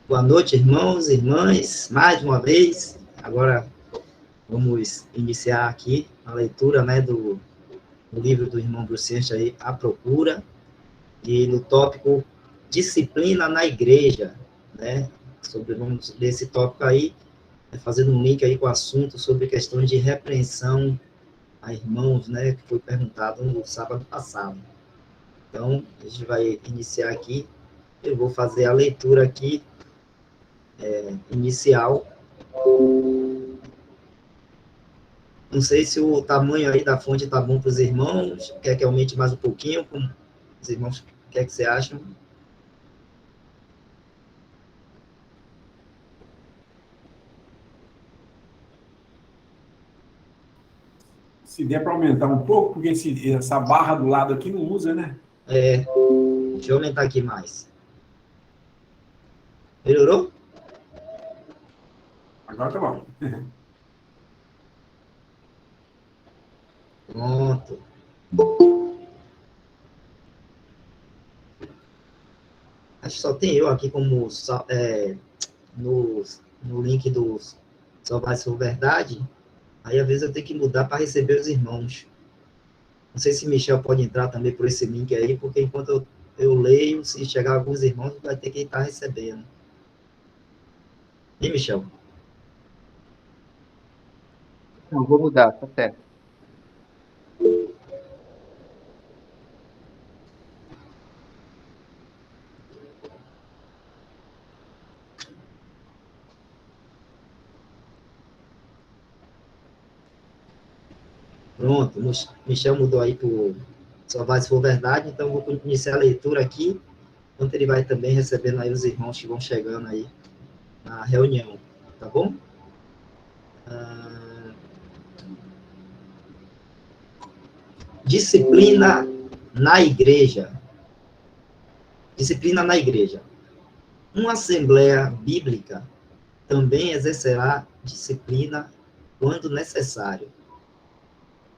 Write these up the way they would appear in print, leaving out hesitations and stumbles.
Boa noite, irmãos e irmãs, mais uma vez. Agora vamos iniciar aqui a leitura, né, do livro do irmão Brucencho aí, A Procura, e no tópico Disciplina na Igreja, né? Vamos ler esse tópico aí, fazendo um link aí com o assunto sobre questões de repreensão a irmãos, né, que foi perguntado no sábado passado. Então, a gente vai iniciar aqui. Eu vou fazer a leitura aqui inicial. Não sei se o tamanho aí da fonte está bom para os irmãos. Quer que aumente mais um pouquinho? Os irmãos, o que é que você acham? Se der para aumentar um pouco, porque essa barra do lado aqui não usa, né? Deixa eu aumentar aqui mais. Melhorou? Agora tá bom. Pronto. Acho que só tem eu aqui como no link do Só Vai Ser Verdade. Aí, às vezes, eu tenho que mudar para receber os irmãos. Não sei se Michel pode entrar também por esse link aí, porque enquanto eu leio, se chegar alguns irmãos, vai ter que estar recebendo. E Michel? Não, vou mudar, tá certo. Pronto, Michel mudou aí para Só Vai Se For Verdade, então eu vou iniciar a leitura aqui, enquanto ele vai também recebendo aí os irmãos que vão chegando aí na reunião, tá bom? Disciplina na igreja. Disciplina na igreja. Uma assembleia bíblica também exercerá disciplina quando necessário.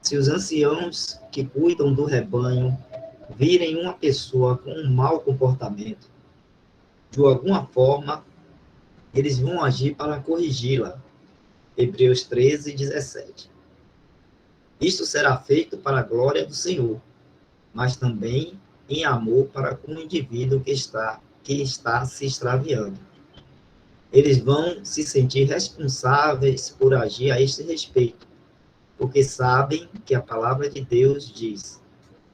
Se os anciãos que cuidam do rebanho virem uma pessoa com um mau comportamento, de alguma forma, eles vão agir para corrigi-la. Hebreus 13, 17. Isto será feito para a glória do Senhor, mas também em amor para com o indivíduo que está se extraviando. Eles vão se sentir responsáveis por agir a este respeito, porque sabem que a palavra de Deus diz: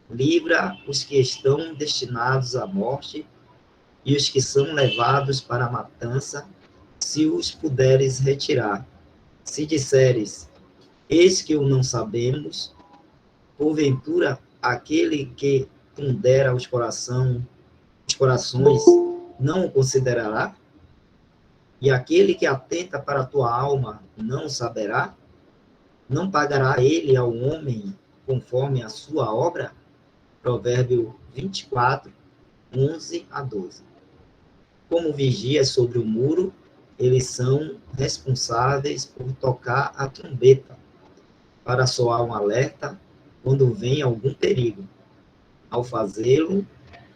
livra os que estão destinados à morte e os que são levados para a matança, se os puderes retirar. Se disseres, eis que o não sabemos, porventura aquele que pondera os corações não o considerará? E aquele que atenta para a tua alma não o saberá? Não pagará ele ao homem conforme a sua obra? Provérbio 24, 11 a 12. Como vigias sobre o muro, eles são responsáveis por tocar a trombeta, para soar um alerta quando vem algum perigo. Ao fazê-lo,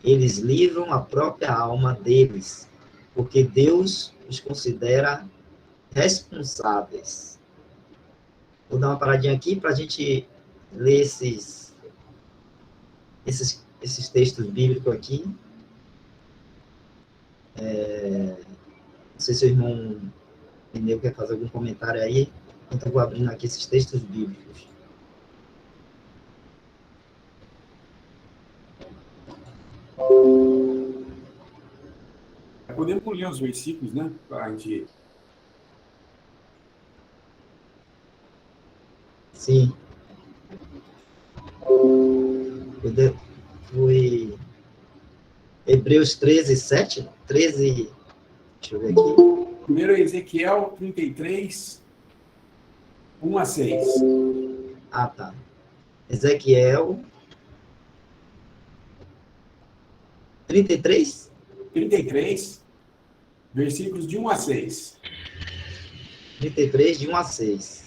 eles livram a própria alma deles, porque Deus os considera responsáveis. Vou dar uma paradinha aqui para a gente ler esses textos bíblicos aqui. Não sei se o irmão Pneu quer fazer algum comentário aí, enquanto eu vou abrindo aqui esses textos bíblicos. Podemos ler os versículos, né? Para a gente... Sim. Foi Hebreus 13, 7? 13, deixa eu ver aqui. Primeiro Ezequiel 33, 1 a 6. Ah, tá. Ezequiel 33? 33, versículos de 1 a 6. 33, de 1 a 6.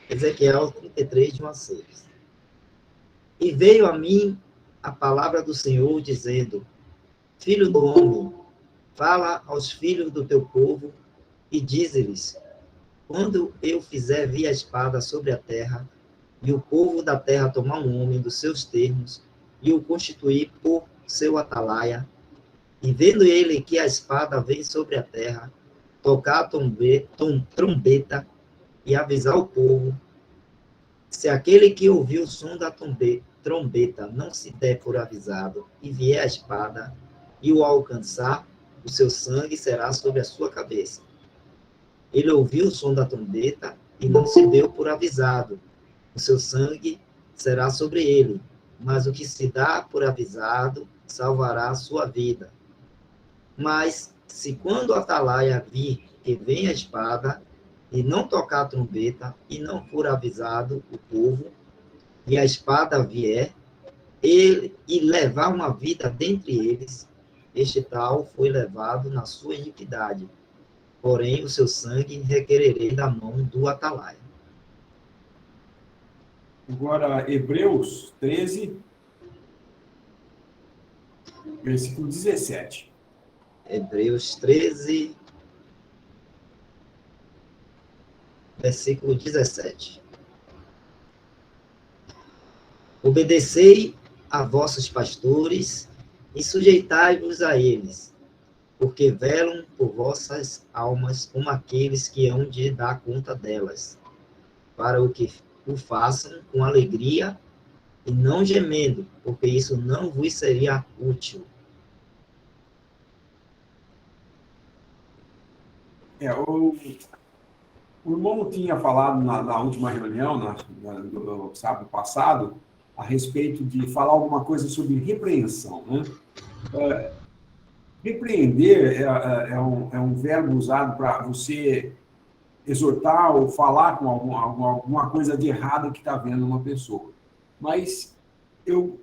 Ezequiel 33, de 1 a 6. E veio a mim a palavra do Senhor, dizendo: Filho do homem, Fala aos filhos do teu povo e dize-lhes: quando eu fizer vir a espada sobre a terra, e o povo da terra tomar um homem dos seus termos, e o constituir por seu atalaia, e vendo ele que a espada vem sobre a terra, tocar a trombeta e avisar o povo, se aquele que ouviu o som da trombeta não se der por avisado, e vier a espada, e o alcançar, o seu sangue será sobre a sua cabeça. Ele ouviu o som da trombeta e não se deu por avisado. O seu sangue será sobre ele, mas o que se dá por avisado salvará a sua vida. Mas se quando a atalaia vir que vem a espada, e não tocar a trombeta, e não for avisado o povo, e a espada vier, e levar uma vida dentre eles, este tal foi levado na sua iniquidade. Porém, o seu sangue requererei da mão do atalaia. Agora, Hebreus 13, versículo 17. Hebreus 13, versículo 17. Obedecei a vossos pastores e sujeitai-vos a eles, porque velam por vossas almas como aqueles que hão de dar conta delas, para o que o façam com alegria e não gemendo, porque isso não vos seria útil. O irmão tinha falado na última reunião, no sábado passado, a respeito de falar alguma coisa sobre repreensão, né? Repreender é um verbo usado para você exortar ou falar com alguma coisa de errado que está vendo uma pessoa. Mas eu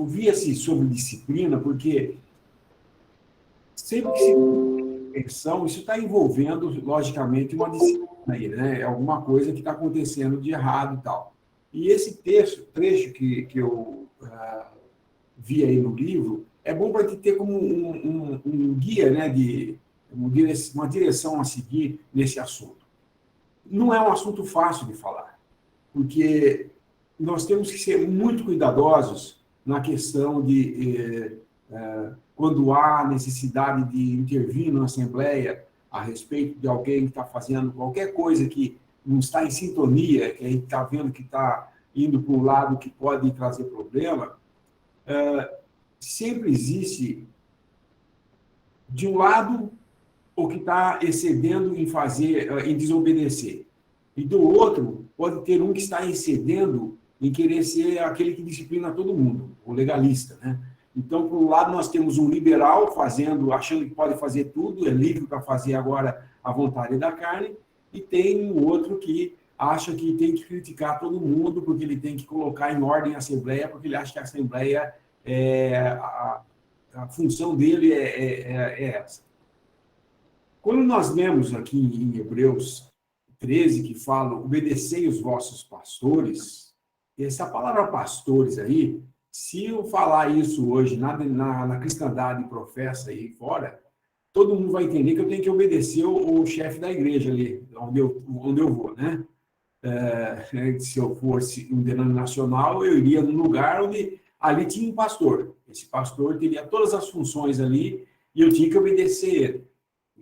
vi sobre disciplina, porque sempre que se repreensão, isso está envolvendo, logicamente, uma disciplina aí, né? É alguma coisa que está acontecendo de errado e tal. E esse trecho que eu vi aí no livro, é bom para te ter como um guia, né, uma direção a seguir nesse assunto. Não é um assunto fácil de falar, porque nós temos que ser muito cuidadosos na questão de quando há necessidade de intervir na Assembleia a respeito de alguém que está fazendo qualquer coisa que não está em sintonia, que a gente está vendo que está indo para um lado que pode trazer problema, sempre existe, de um lado, o que está excedendo em desobedecer. E do outro, pode ter um que está excedendo em querer ser aquele que disciplina todo mundo, o legalista, né? Então, por um lado, nós temos um liberal achando que pode fazer tudo, é livre para fazer agora a vontade da carne, e tem um outro que acha que tem que criticar todo mundo, porque ele tem que colocar em ordem a Assembleia, porque ele acha que a Assembleia, a função dele é essa. Quando nós lemos aqui em Hebreus 13, que fala, obedecei os vossos pastores, essa palavra pastores aí, se eu falar isso hoje na cristandade professa aí fora, todo mundo vai entender que eu tenho que obedecer o chefe da igreja ali, onde eu vou, né? Se eu fosse um denominacional, eu iria num lugar onde ali tinha um pastor. Esse pastor teria todas as funções ali e eu tinha que obedecer ele.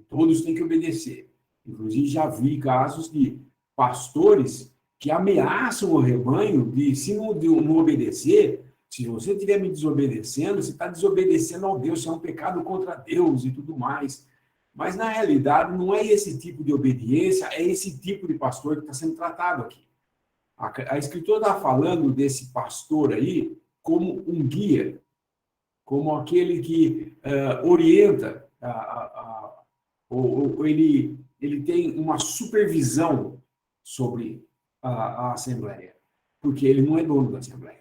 Todos têm que obedecer. Inclusive, já vi casos de pastores que ameaçam o rebanho de, se não obedecer, se você estiver me desobedecendo, você está desobedecendo ao Deus, isso é um pecado contra Deus e tudo mais. Mas, na realidade, não é esse tipo de obediência, é esse tipo de pastor que está sendo tratado aqui. A Escritura está falando desse pastor aí como um guia, como aquele que orienta, ou ele tem uma supervisão sobre a Assembleia, porque ele não é dono da Assembleia.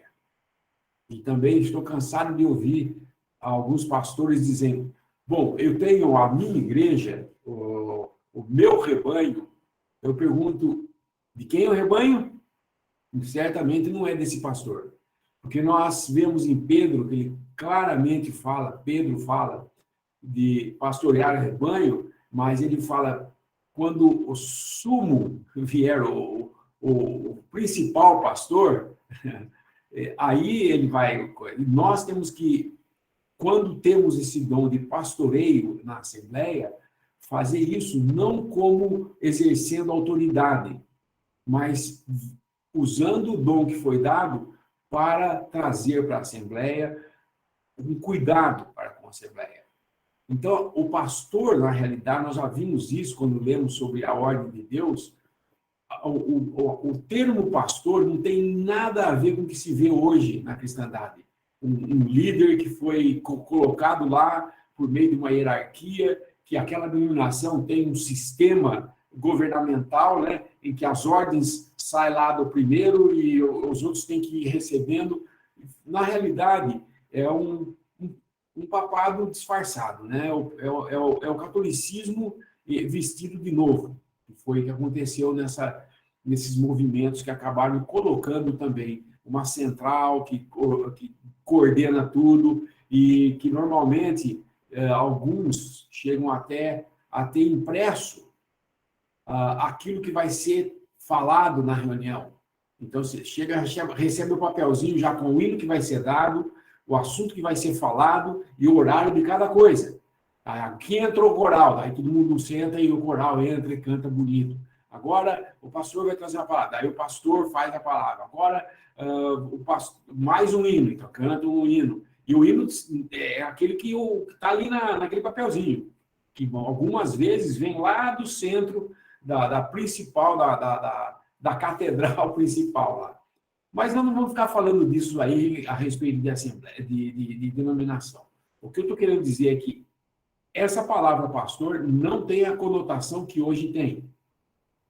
E também estou cansado de ouvir alguns pastores dizendo, bom, eu tenho a minha igreja, o meu rebanho. Eu pergunto, de quem é o rebanho? Certamente não é desse pastor. Porque nós vemos em Pedro, que ele claramente fala, Pedro fala, de pastorear o rebanho, mas ele fala, quando o sumo vier, o principal pastor, aí ele vai... Nós temos que, quando temos esse dom de pastoreio na Assembleia, fazer isso não como exercendo autoridade, mas usando o dom que foi dado para trazer para a Assembleia um cuidado para com a Assembleia. Então, o pastor, na realidade, nós já vimos isso quando lemos sobre a ordem de Deus, o termo pastor não tem nada a ver com o que se vê hoje na cristandade. Um líder que foi colocado lá por meio de uma hierarquia, que aquela denominação tem um sistema governamental, né, em que as ordens saem lá do primeiro e os outros têm que ir recebendo. Na realidade, é um papado disfarçado, né? É o catolicismo vestido de novo, que foi o que aconteceu nesses movimentos que acabaram colocando também uma central que coordena tudo e que normalmente alguns chegam até a ter impresso aquilo que vai ser falado na reunião. Então, você recebe o papelzinho já com o hino que vai ser dado, o assunto que vai ser falado e o horário de cada coisa. Aqui entra o coral, aí todo mundo senta e o coral entra e canta bonito. Agora, o pastor vai trazer a palavra, aí o pastor faz a palavra. Agora, mais um hino, então canta um hino. E o hino é aquele que está ali naquele papelzinho, que algumas vezes vem lá do centro da principal, da catedral principal lá. Mas nós não vamos ficar falando disso aí a respeito de assembleia, de denominação. O que eu estou querendo dizer é que essa palavra pastor não tem a conotação que hoje tem.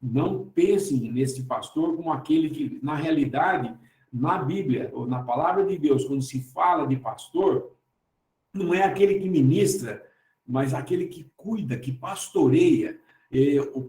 Não pensem nesse pastor como aquele que, na realidade, na Bíblia, ou na palavra de Deus, quando se fala de pastor, não é aquele que ministra, mas aquele que cuida, que pastoreia. O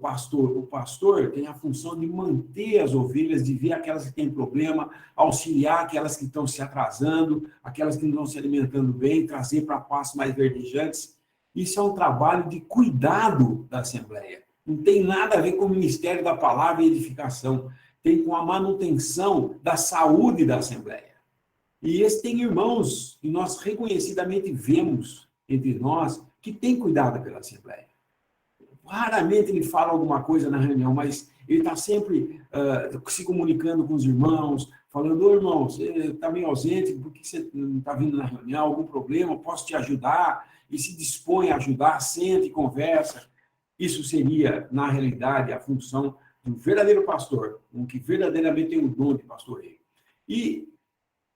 pastor tem a função de manter as ovelhas, de ver aquelas que têm problema, auxiliar aquelas que estão se atrasando, aquelas que não estão se alimentando bem, trazer para pastos mais verdejantes. Isso é um trabalho de cuidado da Assembleia. Não tem nada a ver com o ministério da palavra e edificação. Tem com a manutenção da saúde da Assembleia. E tem irmãos que nós reconhecidamente vemos entre nós que têm cuidado pela Assembleia. Raramente ele fala alguma coisa na reunião, mas ele está sempre se comunicando com os irmãos, falando, ô irmão, você está meio ausente, por que você não está vindo na reunião? Algum problema? Posso te ajudar? E se dispõe a ajudar, sente e conversa. Isso seria, na realidade, a função de um verdadeiro pastor, um que verdadeiramente tem o dom de pastoreio. E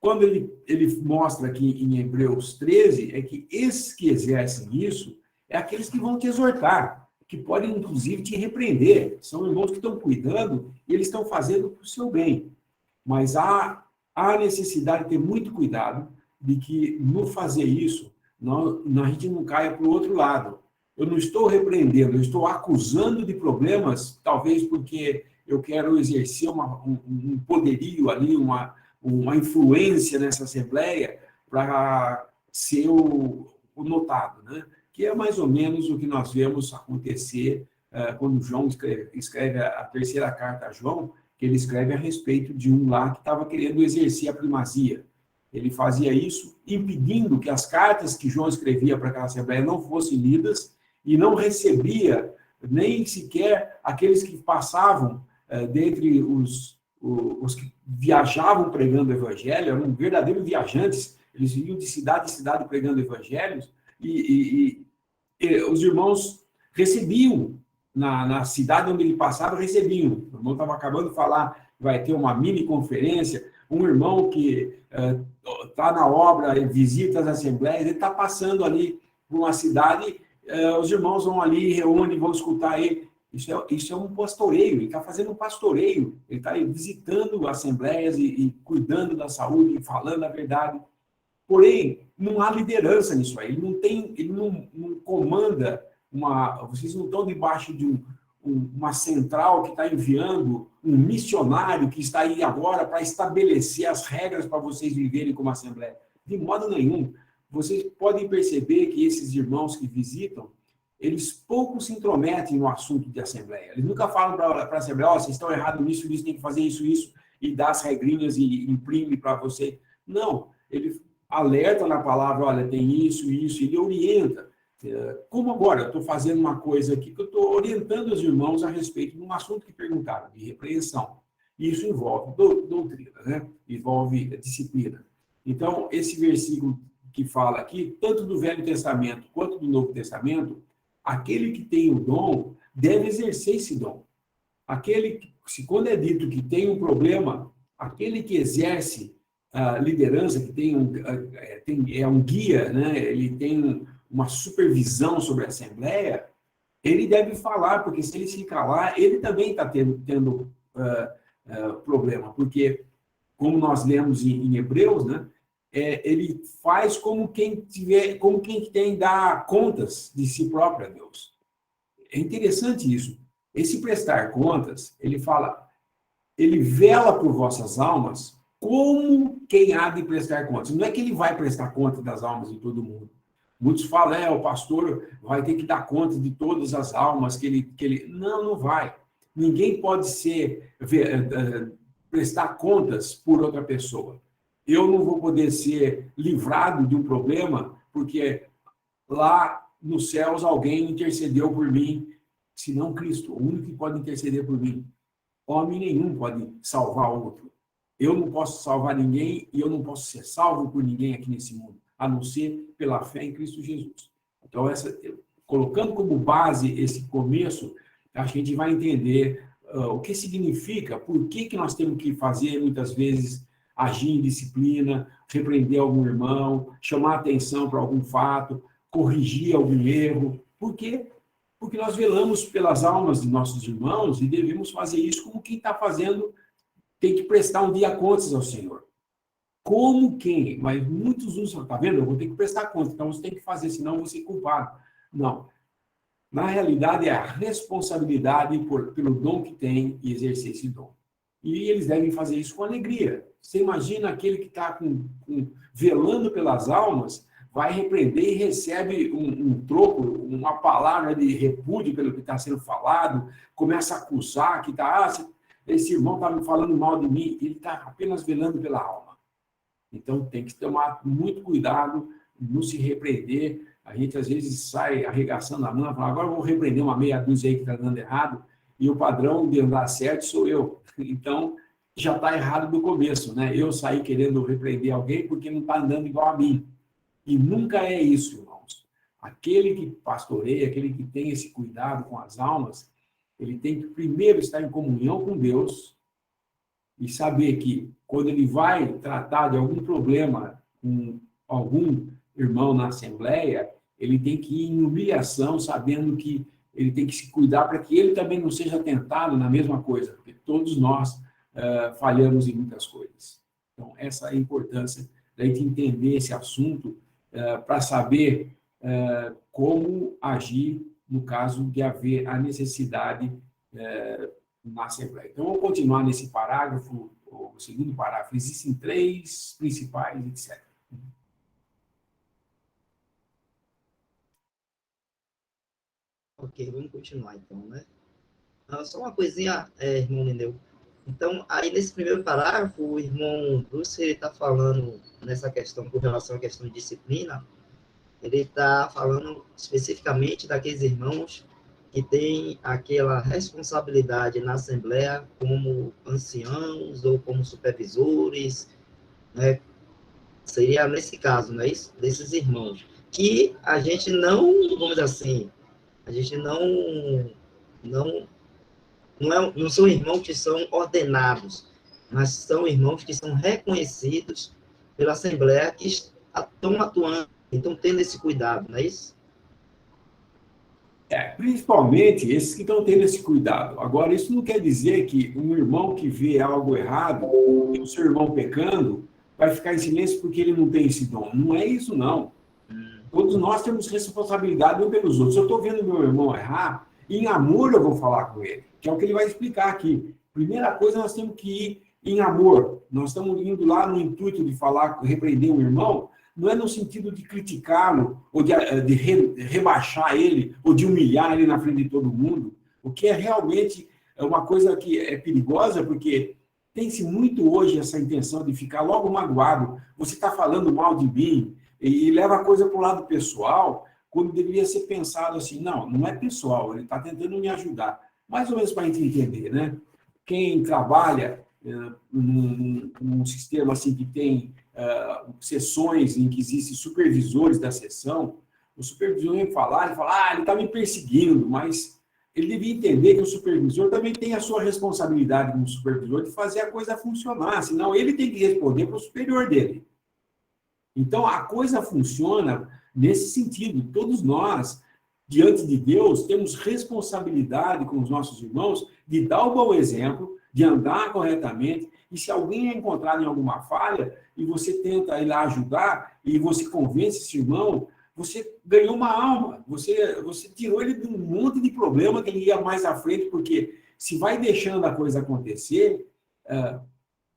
quando ele mostra aqui em Hebreus 13, é que esses que exercem isso, é aqueles que vão te exortar, que podem, inclusive, te repreender. São irmãos que estão cuidando e eles estão fazendo para o seu bem. Mas há necessidade de ter muito cuidado de que, no fazer isso, a gente não caia para o outro lado. Eu não estou repreendendo, eu estou acusando de problemas, talvez porque eu quero exercer um poderio ali, uma influência nessa Assembleia para ser o notado, né? Que é mais ou menos o que nós vemos acontecer quando João escreve a terceira carta a João, que ele escreve a respeito de um lá que estava querendo exercer a primazia. Ele fazia isso impedindo que as cartas que João escrevia para aquela Assembleia não fossem lidas e não recebia nem sequer aqueles que passavam dentre os que viajavam pregando o evangelho, eram verdadeiros viajantes, eles iam de cidade em cidade pregando evangelhos, e os irmãos recebiam, na cidade onde ele passava, recebiam. O irmão estava acabando de falar, vai ter uma mini conferência, um irmão que está na obra, visita as assembleias, ele está passando ali por uma cidade, os irmãos vão ali, reúnem, vão escutar ele. Isso é um pastoreio, ele está fazendo um pastoreio, ele está visitando assembleias e cuidando da saúde, falando a verdade. Porém, não há liderança nisso aí, ele não comanda vocês não estão debaixo de uma central que está enviando um missionário que está aí agora para estabelecer as regras para vocês viverem como assembleia. De modo nenhum. vocês podem perceber que esses irmãos que visitam, eles pouco se intrometem no assunto de assembleia. Eles nunca falam para a assembleia, vocês estão errados nisso, tem que fazer isso, e dá as regrinhas e imprime para você. Não, ele alerta na palavra, olha, tem isso, ele orienta. Como agora, eu estou fazendo uma coisa aqui que eu estou orientando os irmãos a respeito de um assunto que perguntaram, de repreensão. Isso envolve doutrina, né? Envolve disciplina. Então, esse versículo que fala aqui, tanto do Velho Testamento quanto do Novo Testamento, aquele que tem o dom deve exercer esse dom. Quando é dito que tem um problema, aquele que exerce a liderança, que é um guia, né? Ele tem uma supervisão sobre a Assembleia, ele deve falar, porque se ele se calar, ele também está tendo problema, porque, como nós lemos em Hebreus, né? Ele faz como quem tem que dar contas de si próprio a Deus. É interessante isso. Esse prestar contas, ele fala, ele vela por vossas almas como quem há de prestar contas. Não é que ele vai prestar conta das almas de todo mundo. Muitos falam, o pastor vai ter que dar conta de todas as almas que ele... Não vai. Ninguém pode prestar contas por outra pessoa. Eu não vou poder ser livrado de um problema porque lá nos céus alguém intercedeu por mim, senão Cristo, o único que pode interceder por mim. Homem nenhum pode salvar outro. Eu não posso salvar ninguém e eu não posso ser salvo por ninguém aqui nesse mundo, a não ser pela fé em Cristo Jesus. Então, colocando como base esse começo, a gente vai entender o que significa, por que nós temos que fazer, muitas vezes, agir em disciplina, repreender algum irmão, chamar atenção para algum fato, corrigir algum erro. Por quê? Porque nós velamos pelas almas de nossos irmãos e devemos fazer isso como quem está fazendo, tem que prestar um dia contas ao Senhor. Como quem? Mas muitos usam, está vendo? Eu vou ter que prestar conta, então você tem que fazer, senão eu vou ser culpado. Não. Na realidade, é a responsabilidade pelo dom que tem e exercer esse dom. E eles devem fazer isso com alegria. Você imagina aquele que está velando pelas almas, vai repreender e recebe um troco, uma palavra de repúdio pelo que está sendo falado, começa a acusar que esse irmão está me falando mal de mim, ele está apenas velando pela alma. Então, tem que tomar muito cuidado, não se repreender. A gente, às vezes, sai arregaçando a mão, fala, agora eu vou repreender uma meia dúzia aí que está dando errado, e o padrão de andar certo sou eu. Então, já está errado do começo, né? Eu saí querendo repreender alguém porque não está andando igual a mim. E nunca é isso, irmãos. Aquele que pastoreia, aquele que tem esse cuidado com as almas, ele tem que primeiro estar em comunhão com Deus e saber que quando ele vai tratar de algum problema com algum irmão na Assembleia, ele tem que ir em humilhação, sabendo que ele tem que se cuidar para que ele também não seja tentado na mesma coisa, porque todos nós falhamos em muitas coisas. Então, essa é a importância da gente entender esse assunto para saber como agir no caso de haver a necessidade na Assembleia. Então, vamos continuar nesse parágrafo, o segundo parágrafo. Existem 3 principais, etc. Ok, vamos continuar então, né? Só uma coisinha, irmão Lineu. Então, aí nesse primeiro parágrafo, o irmão Bruce está falando nessa questão, com relação à questão de disciplina, ele está falando especificamente daqueles irmãos que têm aquela responsabilidade na Assembleia como anciãos ou como supervisores, né? Seria nesse caso, não é isso? Desses irmãos. Que a gente não, vamos dizer assim, a gente não são irmãos que são ordenados, mas são irmãos que são reconhecidos pela Assembleia, que estão atuando, estão tendo esse cuidado, não é isso? Principalmente esses que estão tendo esse cuidado. Agora, isso não quer dizer que um irmão que vê algo errado, e o seu irmão pecando, vai ficar em silêncio porque ele não tem esse dom. Não é isso, não. Todos nós temos responsabilidade um pelos outros. Se eu estou vendo meu irmão errar, em amor eu vou falar com ele, que é o que ele vai explicar aqui. Primeira coisa, nós temos que ir em amor. Nós estamos indo lá no intuito de falar, repreender um irmão, não é no sentido de criticá-lo, ou de rebaixar ele, ou de humilhar ele na frente de todo mundo, o que é realmente uma coisa que é perigosa, porque tem-se muito hoje essa intenção de ficar logo magoado. Você está falando mal de mim, e leva a coisa para o lado pessoal, quando deveria ser pensado assim, não é pessoal, ele está tentando me ajudar. Mais ou menos para a gente entender, né? Quem trabalha num sistema assim que tem sessões em que existem supervisores da sessão, o supervisor vem falar, ele está me perseguindo, mas ele devia entender que o supervisor também tem a sua responsabilidade como supervisor de fazer a coisa funcionar, senão ele tem que responder para o superior dele. Então, a coisa funciona nesse sentido. Todos nós, diante de Deus, temos responsabilidade com os nossos irmãos de dar o bom exemplo, de andar corretamente, e se alguém é encontrado em alguma falha, e você tenta ir lá ajudar, e você convence esse irmão, você ganhou uma alma, você tirou ele de um monte de problema que ele ia mais à frente, porque se vai deixando a coisa acontecer,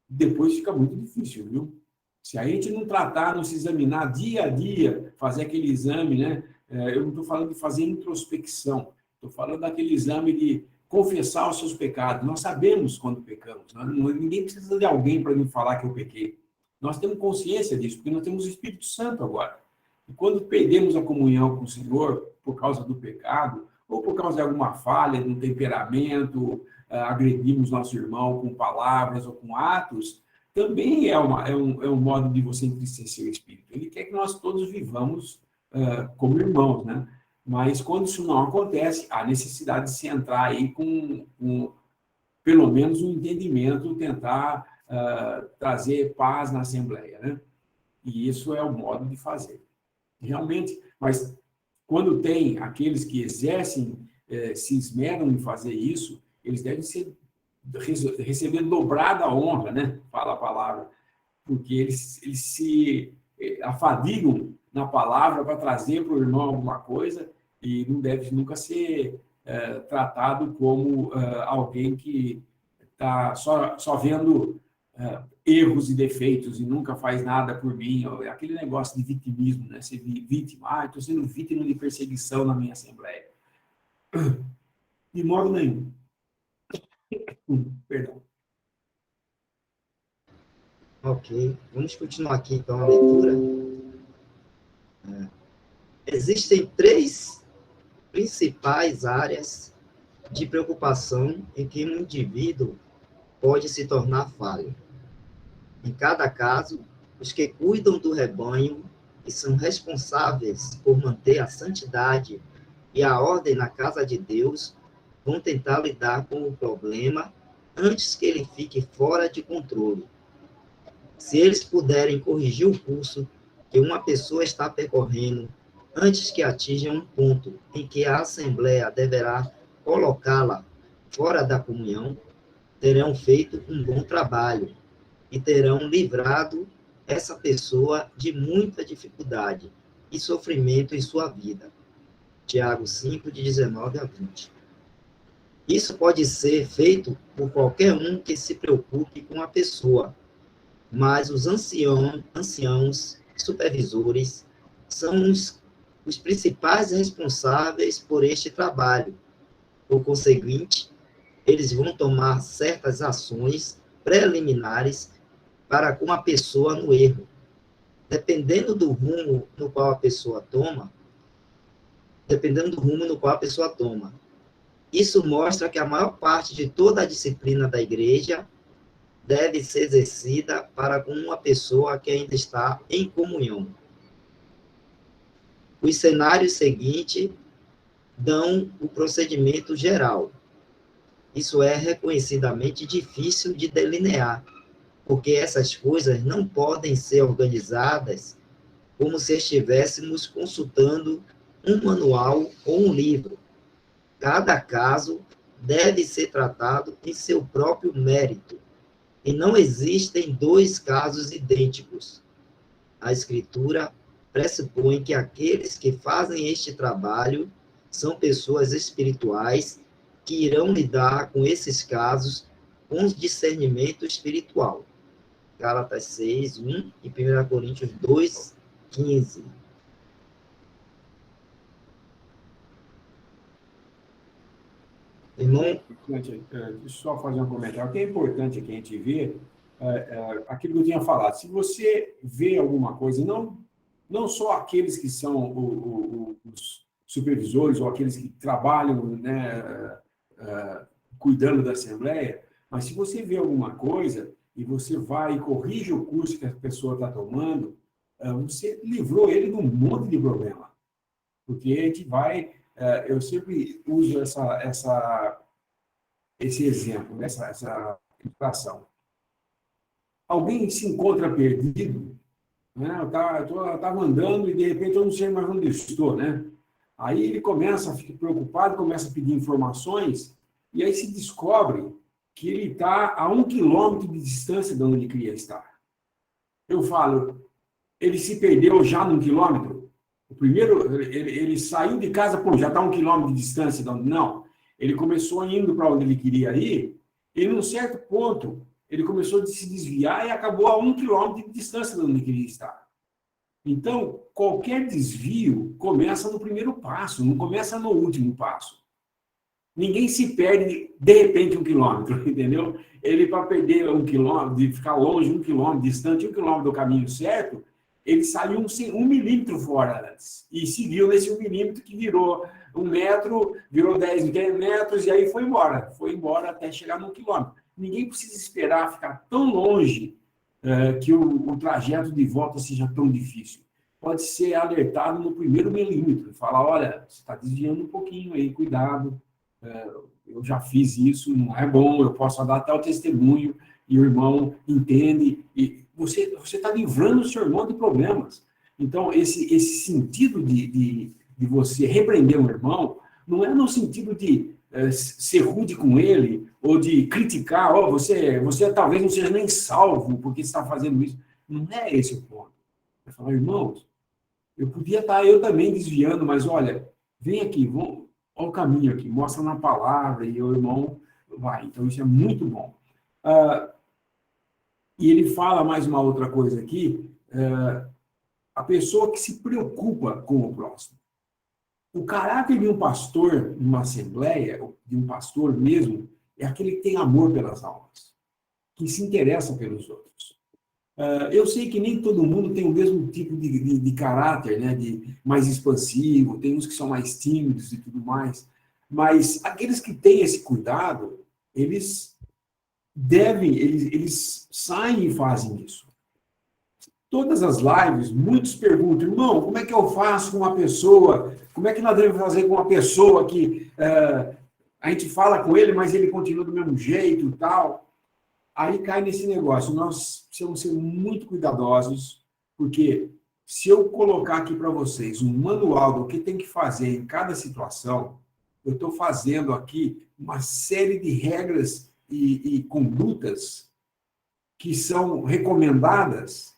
depois fica muito difícil, viu? Se a gente não tratar, não se examinar dia a dia, fazer aquele exame, né? Eu não estou falando de fazer introspecção, estou falando daquele exame de confessar os seus pecados. Nós sabemos quando pecamos, ninguém precisa de alguém para me falar que eu pequei. Nós temos consciência disso, porque nós temos o Espírito Santo agora. E quando perdemos a comunhão com o Senhor por causa do pecado, ou por causa de alguma falha no temperamento, agredimos nosso irmão com palavras ou com atos, também é um modo de você entristecer o Espírito. Ele quer que nós todos vivamos como irmãos, né? Mas quando isso não acontece, há necessidade de se entrar aí com pelo menos um entendimento, tentar trazer paz na Assembleia, né? E isso é o modo de fazer. Realmente, mas quando tem aqueles que exercem, se esmeram em fazer isso, eles devem receber dobrada honra, né? Fala a palavra, porque eles se afadigam na palavra para trazer para o irmão alguma coisa e não deve nunca ser tratado como alguém que está só vendo erros e defeitos e nunca faz nada por mim, aquele negócio de vitimismo, né? Ser vítima, estou sendo vítima de perseguição na minha Assembleia. De modo nenhum. Perdão. Ok, vamos continuar aqui então a leitura. Existem 3 principais áreas de preocupação em que um indivíduo pode se tornar falho. Em cada caso, os que cuidam do rebanho e são responsáveis por manter a santidade e a ordem na casa de Deus vão tentar lidar com o problema antes que ele fique fora de controle. Se eles puderem corrigir o curso que uma pessoa está percorrendo antes que atinja um ponto em que a Assembleia deverá colocá-la fora da comunhão, terão feito um bom trabalho e terão livrado essa pessoa de muita dificuldade e sofrimento em sua vida. Tiago 5, de 19 a 20. Isso pode ser feito por qualquer um que se preocupe com a pessoa, mas os anciãos supervisores são os principais responsáveis por este trabalho. Por conseguinte, eles vão tomar certas ações preliminares para com a pessoa no erro. Dependendo do rumo no qual a pessoa toma, isso mostra que a maior parte de toda a disciplina da igreja deve ser exercida para com uma pessoa que ainda está em comunhão. Os cenários seguintes dão o procedimento geral. Isso é reconhecidamente difícil de delinear, porque essas coisas não podem ser organizadas como se estivéssemos consultando um manual ou um livro. Cada caso deve ser tratado em seu próprio mérito, e não existem 2 casos idênticos. A Escritura pressupõe que aqueles que fazem este trabalho são pessoas espirituais que irão lidar com esses casos com discernimento espiritual. Gálatas 6, 1 e 1 Coríntios 2, 15. Irmão, Deixa eu só fazer um comentário. O que é importante aqui a gente ver, aquilo que eu tinha falado. Se você vê alguma coisa, não só aqueles que são os supervisores ou aqueles que trabalham, né, cuidando da Assembleia, mas se você vê alguma coisa e você vai e corrige o curso que a pessoa está tomando, você livrou ele de um monte de problema. Porque a gente vai... eu sempre uso esse exemplo, essa ilustração. Alguém se encontra perdido, né? Eu estava andando e, de repente, eu não sei mais onde estou, né? Aí ele começa a ficar preocupado, começa a pedir informações, e aí se descobre que ele está a 1 quilômetro de distância de onde ele queria estar. Eu falo, ele se perdeu já num quilômetro? O primeiro, ele saiu de casa, pô, já está a 1 quilômetro de distância de onde... Não. Ele começou indo para onde ele queria ir, e, num certo ponto, ele começou a se desviar e acabou a 1 quilômetro de distância de onde ele queria estar. Então, qualquer desvio começa no primeiro passo, não começa no último passo. Ninguém se perde, de repente, 1 quilômetro, entendeu? Ele, para perder 1 quilômetro, de ficar longe, 1 quilômetro, distante, 1 quilômetro do caminho certo, ele saiu 1 milímetro fora antes, e seguiu nesse 1 milímetro que virou 1 metro, virou 10 metros, e aí foi embora até chegar no 1 quilômetro. Ninguém precisa esperar ficar tão longe que o trajeto de volta seja tão difícil. Pode ser alertado no primeiro milímetro, falar, olha, você está desviando um pouquinho aí, cuidado, eu já fiz isso, não é bom, eu posso dar até o testemunho, e o irmão entende, e você está livrando o seu irmão de problemas. Então, esse sentido de você repreender um irmão, não é no sentido de ser rude com ele, ou de criticar, você talvez não seja nem salvo porque está fazendo isso. Não é esse o ponto. É falar, irmãos, eu podia estar eu também desviando, mas olha, vem aqui, olha o caminho aqui, mostra na palavra, e o irmão vai. Então, isso é muito bom. E ele fala mais uma outra coisa aqui, a pessoa que se preocupa com o próximo. O caráter de um pastor, de uma assembleia, de um pastor mesmo, é aquele que tem amor pelas almas, que se interessa pelos outros. Eu sei que nem todo mundo tem o mesmo tipo de caráter, né, mais expansivo, tem uns que são mais tímidos e tudo mais, mas aqueles que têm esse cuidado, eles saem e fazem isso. Todas as lives, muitos perguntam, irmão, como é que eu faço com uma pessoa? Como é que nós devemos fazer com uma pessoa que a gente fala com ele, mas ele continua do mesmo jeito e tal? Aí cai nesse negócio. Nós precisamos ser muito cuidadosos, porque se eu colocar aqui para vocês um manual do que tem que fazer em cada situação, eu estou fazendo aqui uma série de regras e condutas que são recomendadas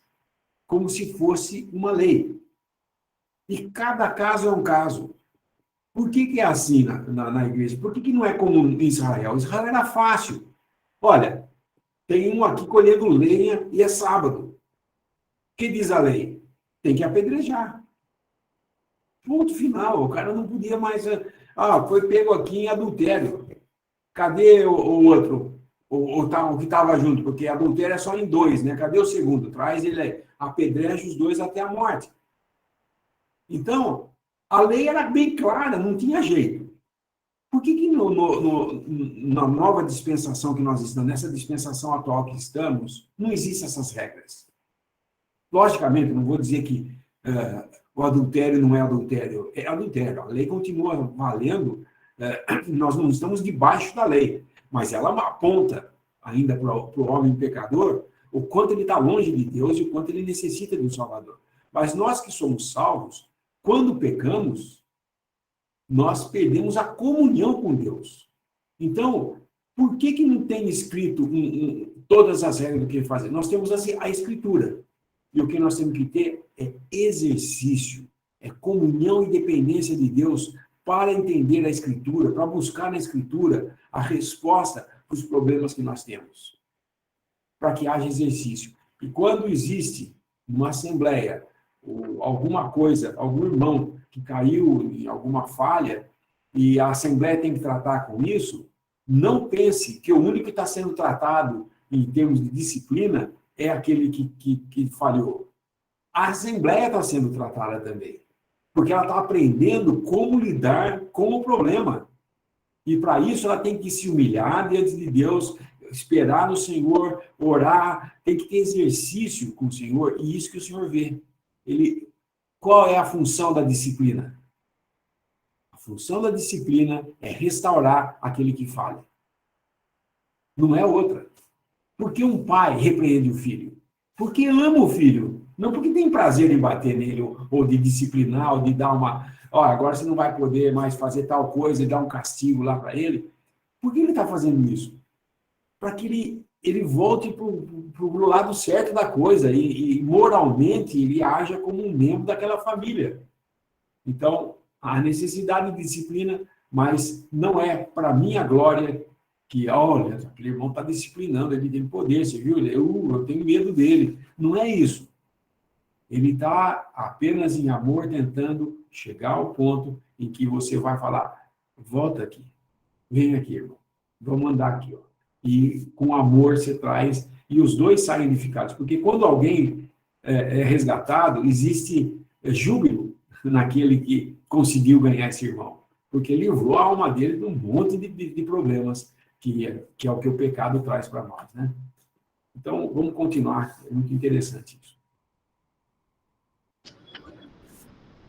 como se fosse uma lei. E cada caso é um caso. Por que é assim na igreja? Por que não é como em Israel? Israel era fácil. Olha, tem um aqui colhendo lenha e é sábado. O que diz a lei? Tem que apedrejar. Ponto final. O cara não podia mais... foi pego aqui em adultério. Cadê o outro? O que estava junto? Porque adultério é só em 2, né? Cadê o segundo? Traz ele, apedreja os 2 até a morte. Então, a lei era bem clara, não tinha jeito. Por que na nova dispensação que nós estamos, nessa dispensação atual que estamos, não existem essas regras? Logicamente, não vou dizer que o adultério não é adultério. É adultério. A lei continua valendo, nós não estamos debaixo da lei, mas ela aponta ainda para o homem pecador o quanto ele está longe de Deus e o quanto ele necessita de um Salvador. Mas nós que somos salvos, quando pecamos, nós perdemos a comunhão com Deus. Então, por que não tem escrito todas as regras do que fazer? Nós temos a Escritura. E o que nós temos que ter é exercício, é comunhão e dependência de Deus para entender a Escritura, para buscar na Escritura a resposta para os problemas que nós temos. Para que haja exercício. E quando existe uma assembleia alguma coisa, algum irmão que caiu em alguma falha, e a Assembleia tem que tratar com isso, não pense que o único que está sendo tratado em termos de disciplina é aquele que falhou. A Assembleia está sendo tratada também, porque ela está aprendendo como lidar com o problema. E para isso ela tem que se humilhar diante de Deus, esperar no Senhor, orar, tem que ter exercício com o Senhor, e isso que o Senhor vê. Qual é a função da disciplina? A função da disciplina é restaurar aquele que falha. Não é outra. Por que um pai repreende o filho? Porque ama o filho. Não porque tem prazer em bater nele, ou de disciplinar, ou de dar uma... agora você não vai poder mais fazer tal coisa e dar um castigo lá para ele. Por que ele está fazendo isso? Para que ele volte para o lado certo da coisa e moralmente ele haja como um membro daquela família. Então, há necessidade de disciplina, mas não é para minha glória que, olha, aquele irmão está disciplinando, ele tem poder, você viu? Eu tenho medo dele. Não é isso. Ele está apenas em amor tentando chegar ao ponto em que você vai falar, volta aqui, vem aqui, irmão, vamos andar aqui, ó. E com amor você traz, e os dois saem edificados, porque quando alguém é resgatado, existe júbilo naquele que conseguiu ganhar esse irmão, porque livrou a alma dele de um monte de problemas, que é o que o pecado traz para nós, né? Então, vamos continuar, é muito interessante isso.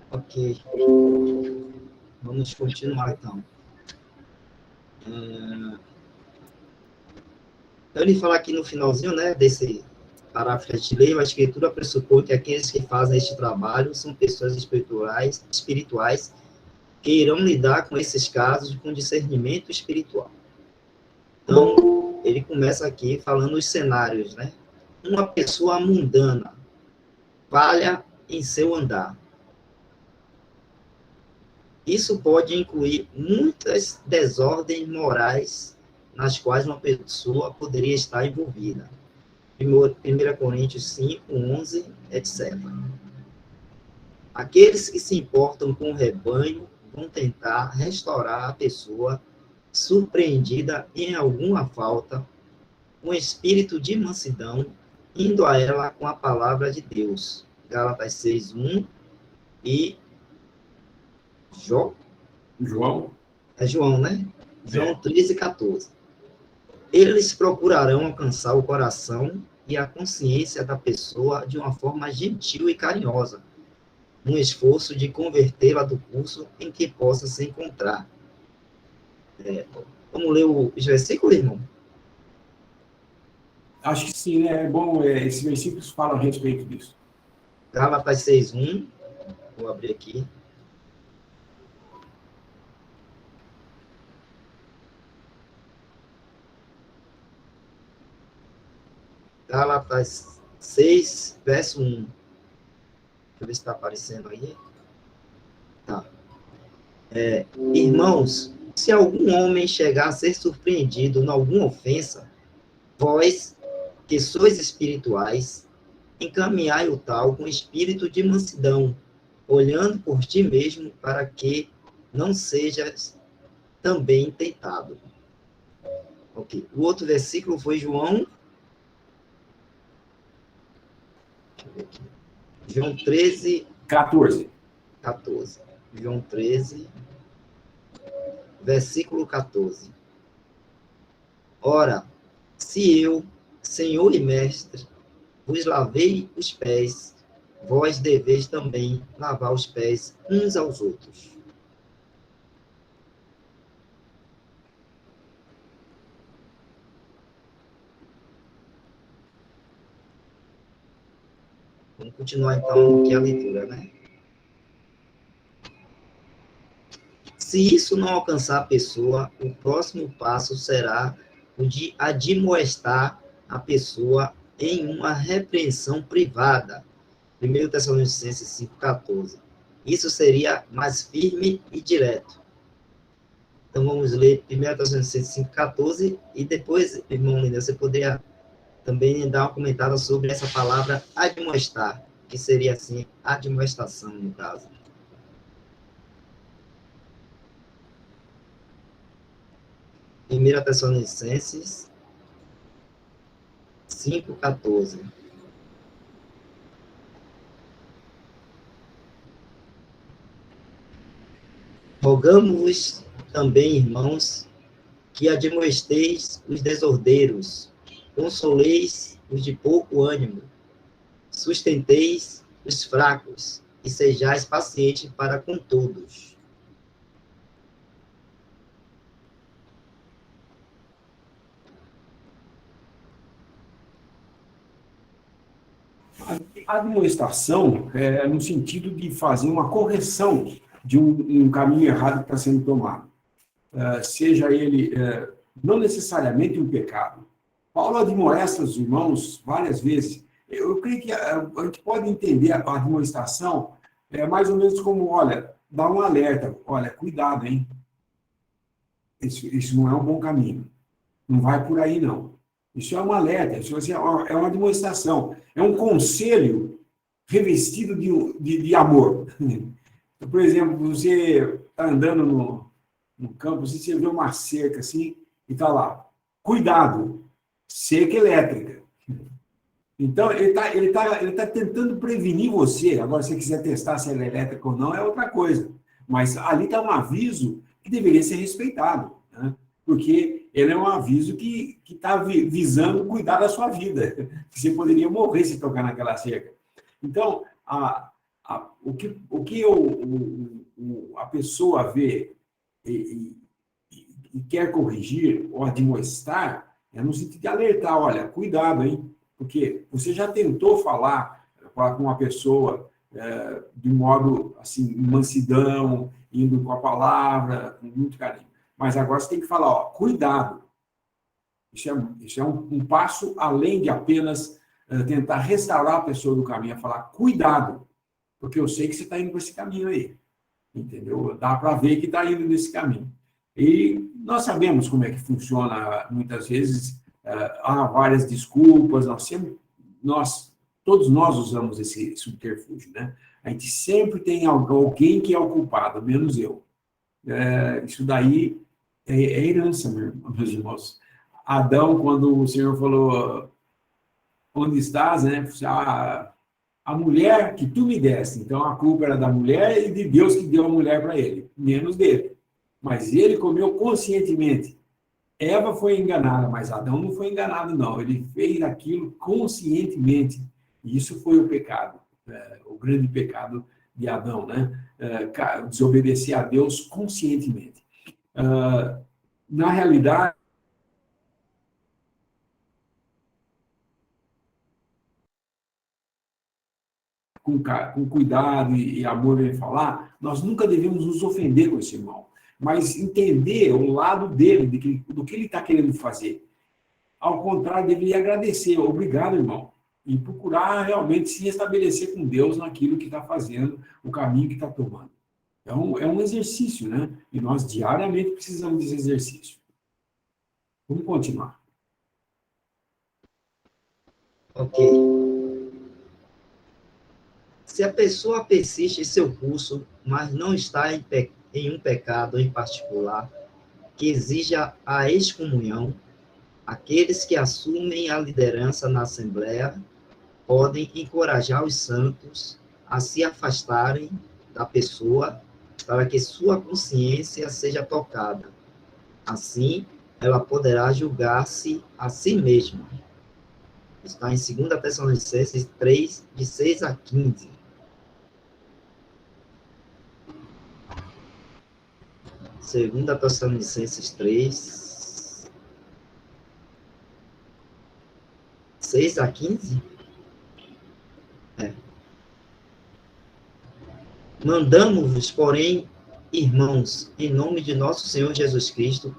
Ok. Vamos continuar, então. Então, ele fala aqui no finalzinho, né, desse parágrafo que a gente leu, a Escritura pressupõe que aqueles que fazem este trabalho são pessoas espirituais que irão lidar com esses casos com discernimento espiritual. Então, ele começa aqui falando os cenários, né? Uma pessoa mundana, falha em seu andar. Isso pode incluir muitas desordens morais nas quais uma pessoa poderia estar envolvida. 1 Coríntios 5, 11, etc. Aqueles que se importam com o rebanho vão tentar restaurar a pessoa surpreendida em alguma falta, com espírito de mansidão, indo a ela com a palavra de Deus. Gálatas 6, 1 e João? É João, né? João 13, 14. Eles procurarão alcançar o coração e a consciência da pessoa de uma forma gentil e carinhosa, num esforço de convertê-la do curso em que possa se encontrar. Vamos ler os versículos, irmão? Acho que sim, né? É bom, esses versículos falam a respeito disso. Gálatas 6, 1. Vou abrir aqui. Gálatas 6, verso 1. Deixa eu ver se está aparecendo aí. Tá. Irmãos, se algum homem chegar a ser surpreendido em alguma ofensa, vós, que sois espirituais, encaminhai o tal com espírito de mansidão, olhando por ti mesmo, para que não sejas também tentado. Ok. O outro versículo foi João... Deixa eu ver aqui. João 13... 14. João 13, versículo 14. Ora, se eu, Senhor e Mestre, vos lavei os pés, vós deveis também lavar os pés uns aos outros. Vamos continuar, então, aqui a leitura, né? Se isso não alcançar a pessoa, o próximo passo será o de admoestar a pessoa em uma repreensão privada. 1 Tessalonicenses 5,14. Isso seria mais firme e direto. Então, vamos ler 1 Tessalonicenses 5,14 e depois, irmão Lina, você poderia também dar uma comentada sobre essa palavra admoestar, que seria assim, admoestação, no caso. Primeira Tessalonicenses 5:14. Rogamo-vos também, irmãos, que admoesteis os desordeiros, consoleis os de pouco ânimo, sustenteis os fracos e sejais pacientes para com todos. A admoestação é no sentido de fazer uma correção de um caminho errado que está sendo tomado. Seja ele não necessariamente um pecado. Paulo admoesta os irmãos várias vezes. Eu creio que a gente pode entender a admoestação mais ou menos como, olha, dá um alerta, olha, cuidado, hein? Isso não é um bom caminho. Não vai por aí, não. Isso é um alerta, isso é uma demonstração, é um conselho revestido de amor. Então, por exemplo, você está andando no campo, você vê uma cerca assim, e está lá, cuidado, cerca elétrica. Então, ele tá tentando prevenir você. Agora, se você quiser testar se ela é elétrica ou não, é outra coisa. Mas ali está um aviso que deveria ser respeitado, né? Porque ele é um aviso que está visando cuidar da sua vida. Você poderia morrer se tocar naquela cerca. Então, o que a pessoa vê e quer corrigir ou admoestar é no sentido de alertar, olha, cuidado, hein? Porque você já tentou falar com uma pessoa de modo, assim, mansidão, indo com a palavra, com muito carinho. Mas agora você tem que falar, ó, cuidado. Isso é um passo além de apenas tentar restaurar a pessoa do caminho, é falar, cuidado, porque eu sei que você está indo por esse caminho aí. Entendeu? Dá para ver que está indo nesse caminho. E nós sabemos como é que funciona, muitas vezes, há várias desculpas, todos nós usamos esse subterfúgio, né? A gente sempre tem alguém que é o culpado, menos eu. Isso daí é herança, meus irmãos. Adão, quando o Senhor falou, onde estás, né? A mulher que tu me deste. Então, a culpa era da mulher e de Deus que deu a mulher para ele, menos dele. Mas ele comeu conscientemente. Eva foi enganada, mas Adão não foi enganado, não. Ele fez aquilo conscientemente. E isso foi o pecado, o grande pecado de Adão, né? Desobedecer a Deus conscientemente. Na realidade, com cuidado e amor ele falar, nós nunca devemos nos ofender com esse irmão, mas entender o lado dele, do que ele está querendo fazer. Ao contrário, deveria agradecer, obrigado, irmão, e procurar realmente se restabelecer com Deus naquilo que está fazendo, o caminho que está tomando. É um exercício, né? E nós diariamente precisamos desse exercício. Vamos continuar. Ok. Se a pessoa persiste em seu curso, mas não está em um pecado em particular que exija a excomunhão, aqueles que assumem a liderança na Assembleia podem encorajar os santos a se afastarem da pessoa para que sua consciência seja tocada. Assim, ela poderá julgar-se a si mesma. Está em 2 Tessalonicenses 3, de 6 a 15. 2 Tessalonicenses 3, 6 a 15? Mandamos-vos, porém, irmãos, em nome de nosso Senhor Jesus Cristo,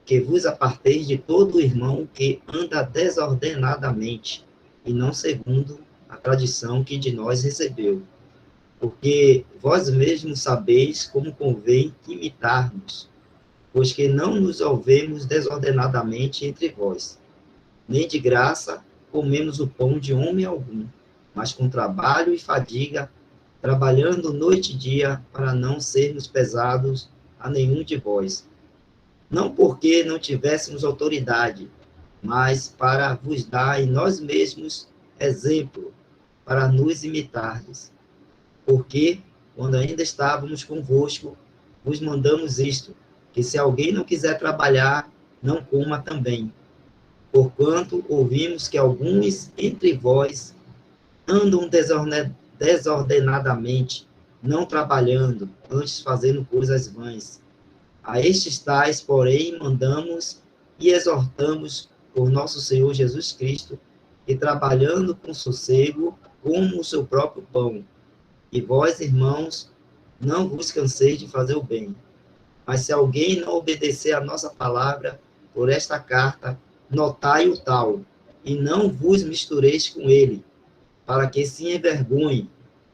que vos aparteis de todo irmão que anda desordenadamente, e não segundo a tradição que de nós recebeu. Porque vós mesmos sabeis como convém imitar-nos, pois que não nos ouvemos desordenadamente entre vós, nem de graça comemos o pão de homem algum, mas com trabalho e fadiga, trabalhando noite e dia para não sermos pesados a nenhum de vós. Não porque não tivéssemos autoridade, mas para vos dar em nós mesmos exemplo, para nos imitardes. Porque, quando ainda estávamos convosco, vos mandamos isto, que se alguém não quiser trabalhar, não coma também. Porquanto ouvimos que alguns entre vós andam desordenadamente, não trabalhando, antes fazendo coisas vãs. A estes tais, porém, mandamos e exortamos por nosso Senhor Jesus Cristo, e trabalhando com sossego, como o seu próprio pão. E vós, irmãos, não vos canseis de fazer o bem. Mas se alguém não obedecer a nossa palavra, por esta carta, notai o tal, e não vos mistureis com ele, para que se envergonhe.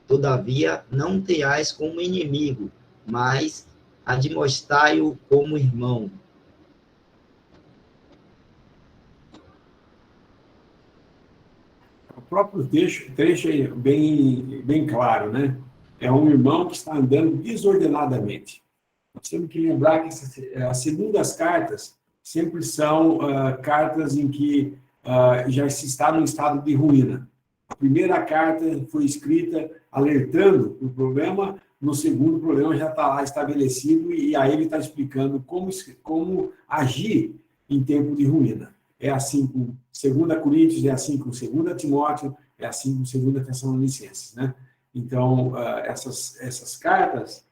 Todavia, não tenhais como inimigo, mas admoestai-o como irmão. O próprio trecho é bem claro, né? É um irmão que está andando desordenadamente. Nós temos que lembrar que as segundas cartas sempre são cartas em que já se está num estado de ruína. A primeira carta foi escrita alertando o problema, no segundo o problema já está lá estabelecido e aí ele está explicando como agir em tempo de ruína. É assim com 2 Coríntios, é assim com 2 Timóteo, é assim com 2 Tessalonicenses, né? Então, essas cartas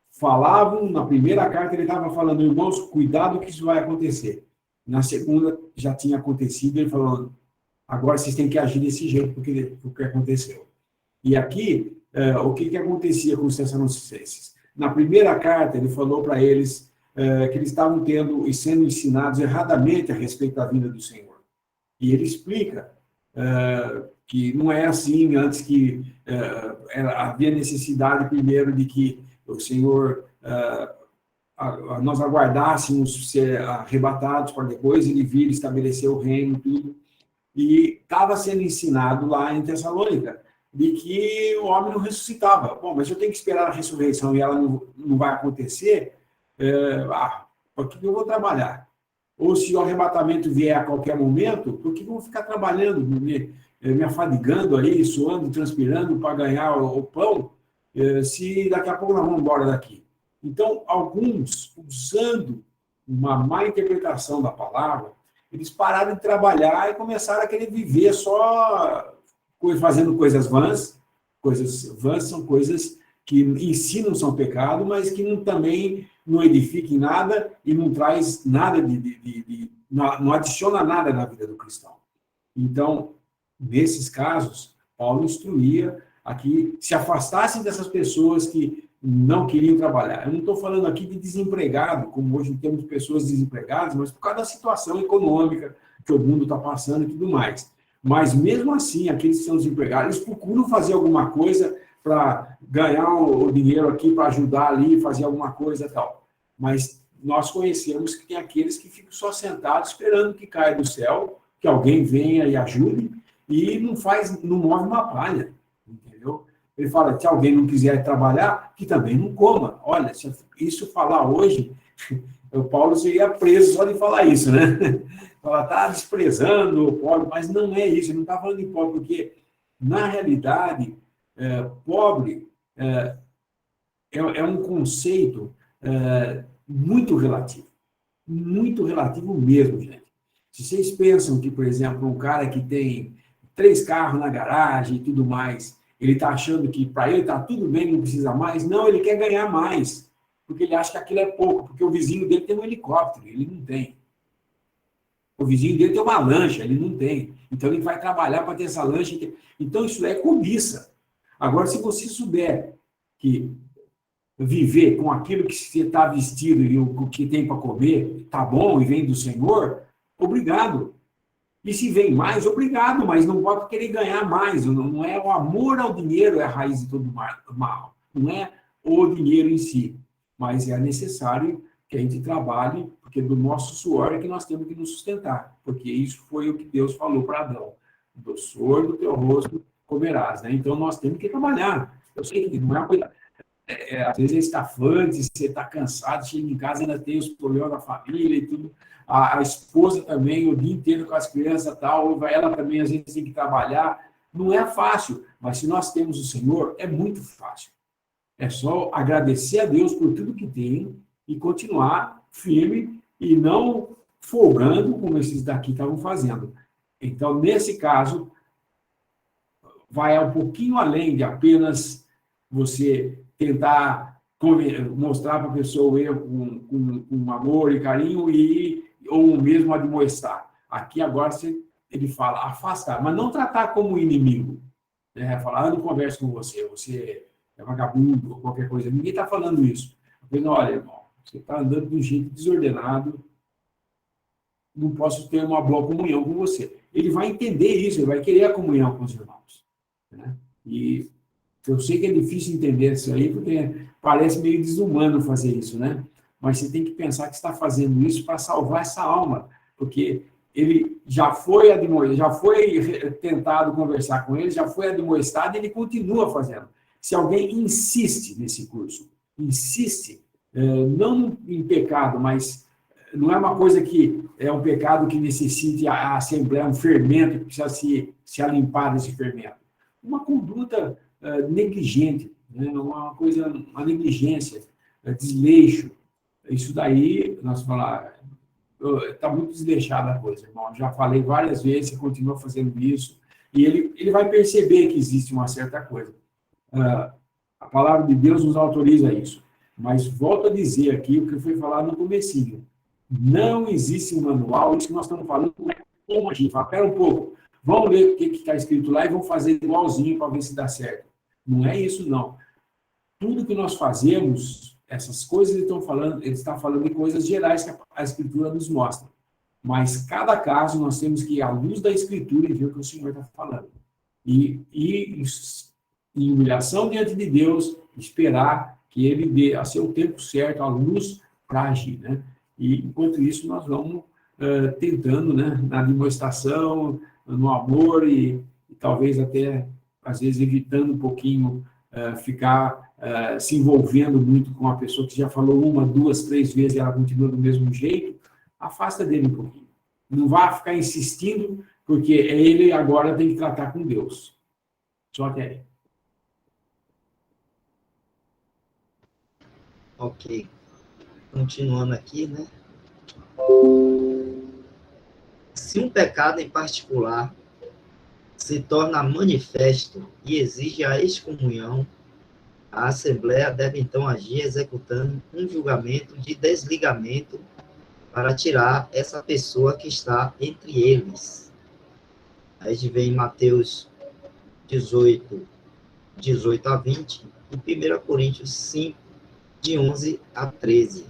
falavam, na primeira carta ele estava falando, irmãos, cuidado que isso vai acontecer. Na segunda já tinha acontecido, ele falou, agora vocês têm que agir desse jeito, porque aconteceu. E aqui, o que acontecia com os Tessalonicenses? Na primeira carta, ele falou para eles que eles estavam tendo e sendo ensinados erradamente a respeito da vinda do Senhor. E ele explica que não é assim, antes que havia necessidade primeiro de que o Senhor, nós aguardássemos ser arrebatados para depois ele vir estabelecer o reino e tudo. E estava sendo ensinado lá em Tessalônica de que o homem não ressuscitava. Bom, mas eu tenho que esperar a ressurreição e ela não vai acontecer, por que eu vou trabalhar? Ou se o arrebatamento vier a qualquer momento, por que eu vou ficar trabalhando, me afadigando aí, suando, transpirando para ganhar o pão, se daqui a pouco nós vamos embora daqui? Então, alguns, usando uma má interpretação da palavra, eles pararam de trabalhar e começaram a querer viver só fazendo coisas vãs. Coisas vãs são coisas que em si não são pecado, mas que também não edificam em nada e não traz nada não adiciona nada na vida do cristão. Então, nesses casos, Paulo instruía a que se afastassem dessas pessoas que não queriam trabalhar. Eu não estou falando aqui de desempregado, como hoje temos pessoas desempregadas, mas por causa da situação econômica que o mundo está passando e tudo mais. Mas, mesmo assim, aqueles que são desempregados, eles procuram fazer alguma coisa para ganhar o dinheiro aqui, para ajudar ali, fazer alguma coisa e tal. Mas nós conhecemos que tem aqueles que ficam só sentados esperando que caia do céu, que alguém venha e ajude, e não move uma palha, entendeu? Ele fala, se alguém não quiser trabalhar, que também não coma. Olha, se isso falar hoje, o Paulo seria preso só de falar isso, né? Ela está desprezando o pobre, mas não é isso, ele não está falando de pobre, porque, na realidade, pobre é um conceito muito relativo mesmo, gente. Se vocês pensam que, por exemplo, um cara que tem 3 carros na garagem e tudo mais, ele está achando que para ele está tudo bem, não precisa mais. Não, ele quer ganhar mais, porque ele acha que aquilo é pouco, porque o vizinho dele tem um helicóptero, ele não tem. O vizinho dele tem uma lancha, ele não tem. Então, ele vai trabalhar para ter essa lancha. Então, isso é cobiça. Agora, se você souber que viver com aquilo que você está vestido e o que tem para comer está bom e vem do Senhor, obrigado. E se vem mais, obrigado, mas não pode querer ganhar mais. Não é o amor ao dinheiro é a raiz de todo mal. Não é o dinheiro em si. Mas é necessário que a gente trabalhe, porque do nosso suor é que nós temos que nos sustentar. Porque isso foi o que Deus falou para Adão. Do suor do teu rosto comerás, né? Então, nós temos que trabalhar. Eu sei que não é uma coisa... às vezes é estafante, você está cansado, chega em casa, ainda tem os problemas da família e tudo. A esposa também, o dia inteiro com as crianças e tal, ela também, às vezes, tem que trabalhar. Não é fácil, mas se nós temos o Senhor, é muito fácil. É só agradecer a Deus por tudo que tem e continuar firme e não folgando como esses daqui estavam fazendo. Então, nesse caso, vai um pouquinho além de apenas você tentar mostrar para a pessoa o erro com amor e carinho ou mesmo admoestar. Aqui agora ele fala afastar, mas não tratar como inimigo. Né? Falar, não converso com você, você é vagabundo ou qualquer coisa. Ninguém está falando isso. Dizendo, olha, irmão, você está andando de um jeito desordenado, não posso ter uma boa comunhão com você. Ele vai entender isso, ele vai querer a comunhão com os irmãos. Né? E eu sei que é difícil entender isso aí, porque parece meio desumano fazer isso, né? Mas você tem que pensar que está fazendo isso para salvar essa alma, porque ele já foi tentado conversar com ele, já foi admoestado e ele continua fazendo. Se alguém insiste nesse curso, insiste, não em pecado, mas não é uma coisa que é um pecado que necessite a Assembleia, um fermento que precisa se alimpar desse fermento. Uma conduta negligente, né? Uma negligência, desleixo. Isso daí, nós falamos, está muito desleixada a coisa, irmão. Já falei várias vezes, você continua fazendo isso, e ele vai perceber que existe uma certa coisa. A palavra de Deus nos autoriza isso. Mas volto a dizer aqui o que foi falado no comecinho. Não existe um manual, isso que nós estamos falando, não é como agir. Fala, espera um pouco, vamos ler o que está escrito lá e vamos fazer igualzinho para ver se dá certo. Não é isso, não. Tudo que nós fazemos, essas coisas ele está falando de coisas gerais que a Escritura nos mostra. Mas cada caso nós temos que ir à luz da Escritura e ver o que o Senhor está falando. E em humilhação diante de Deus, esperar que Ele dê a seu tempo certo a luz para agir, né? E, enquanto isso, nós vamos tentando, né, na demonstração, no amor e talvez até, às vezes, evitando um pouquinho ficar se envolvendo muito com uma pessoa que já falou 1, 2, 3 vezes e ela continua do mesmo jeito, afasta dele um pouquinho. Não vá ficar insistindo, porque ele agora tem que tratar com Deus. Só que aí. Ok. Continuando aqui, né? Se um pecado em particular se torna manifesto e exige a excomunhão, a Assembleia deve então agir executando um julgamento de desligamento para tirar essa pessoa que está entre eles. Aí a gente vê em Mateus 18, 18 a 20 e 1 Coríntios 5, de 11 a 13.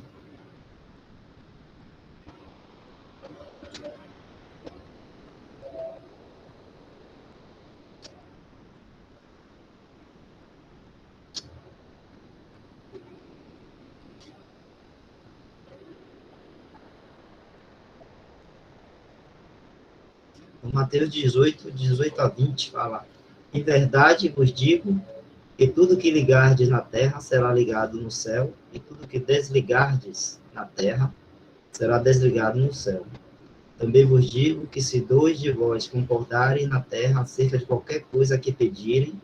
Mateus 18, 18 a 20 fala: Em verdade vos digo que tudo que ligardes na terra será ligado no céu, e tudo que desligardes na terra será desligado no céu. Também vos digo que se 2 de vós concordarem na terra acerca de qualquer coisa que pedirem,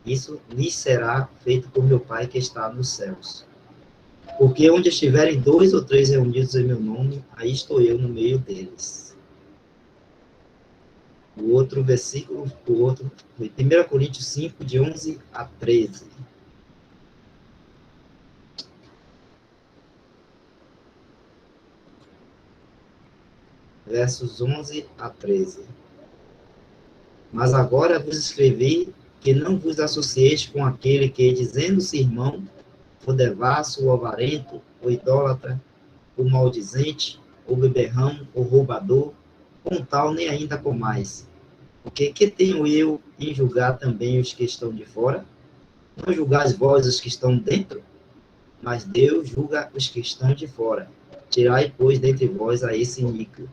isso lhes será feito por meu Pai que está nos céus. Porque onde estiverem 2 ou 3 reunidos em meu nome, aí estou eu no meio deles. O outro versículo, foi 1 Coríntios 5, de 11 a 13. Versos 11 a 13. Mas agora vos escrevi que não vos associeis com aquele que, dizendo-se irmão, ou devasso, ou avarento, ou idólatra, ou maldizente, ou beberrão, ou roubador, com tal nem ainda comais. Porque que tenho eu em julgar também os que estão de fora? Não julgais vós os que estão dentro? Mas Deus julga os que estão de fora. Tirai, pois, dentre vós a esse iníquo.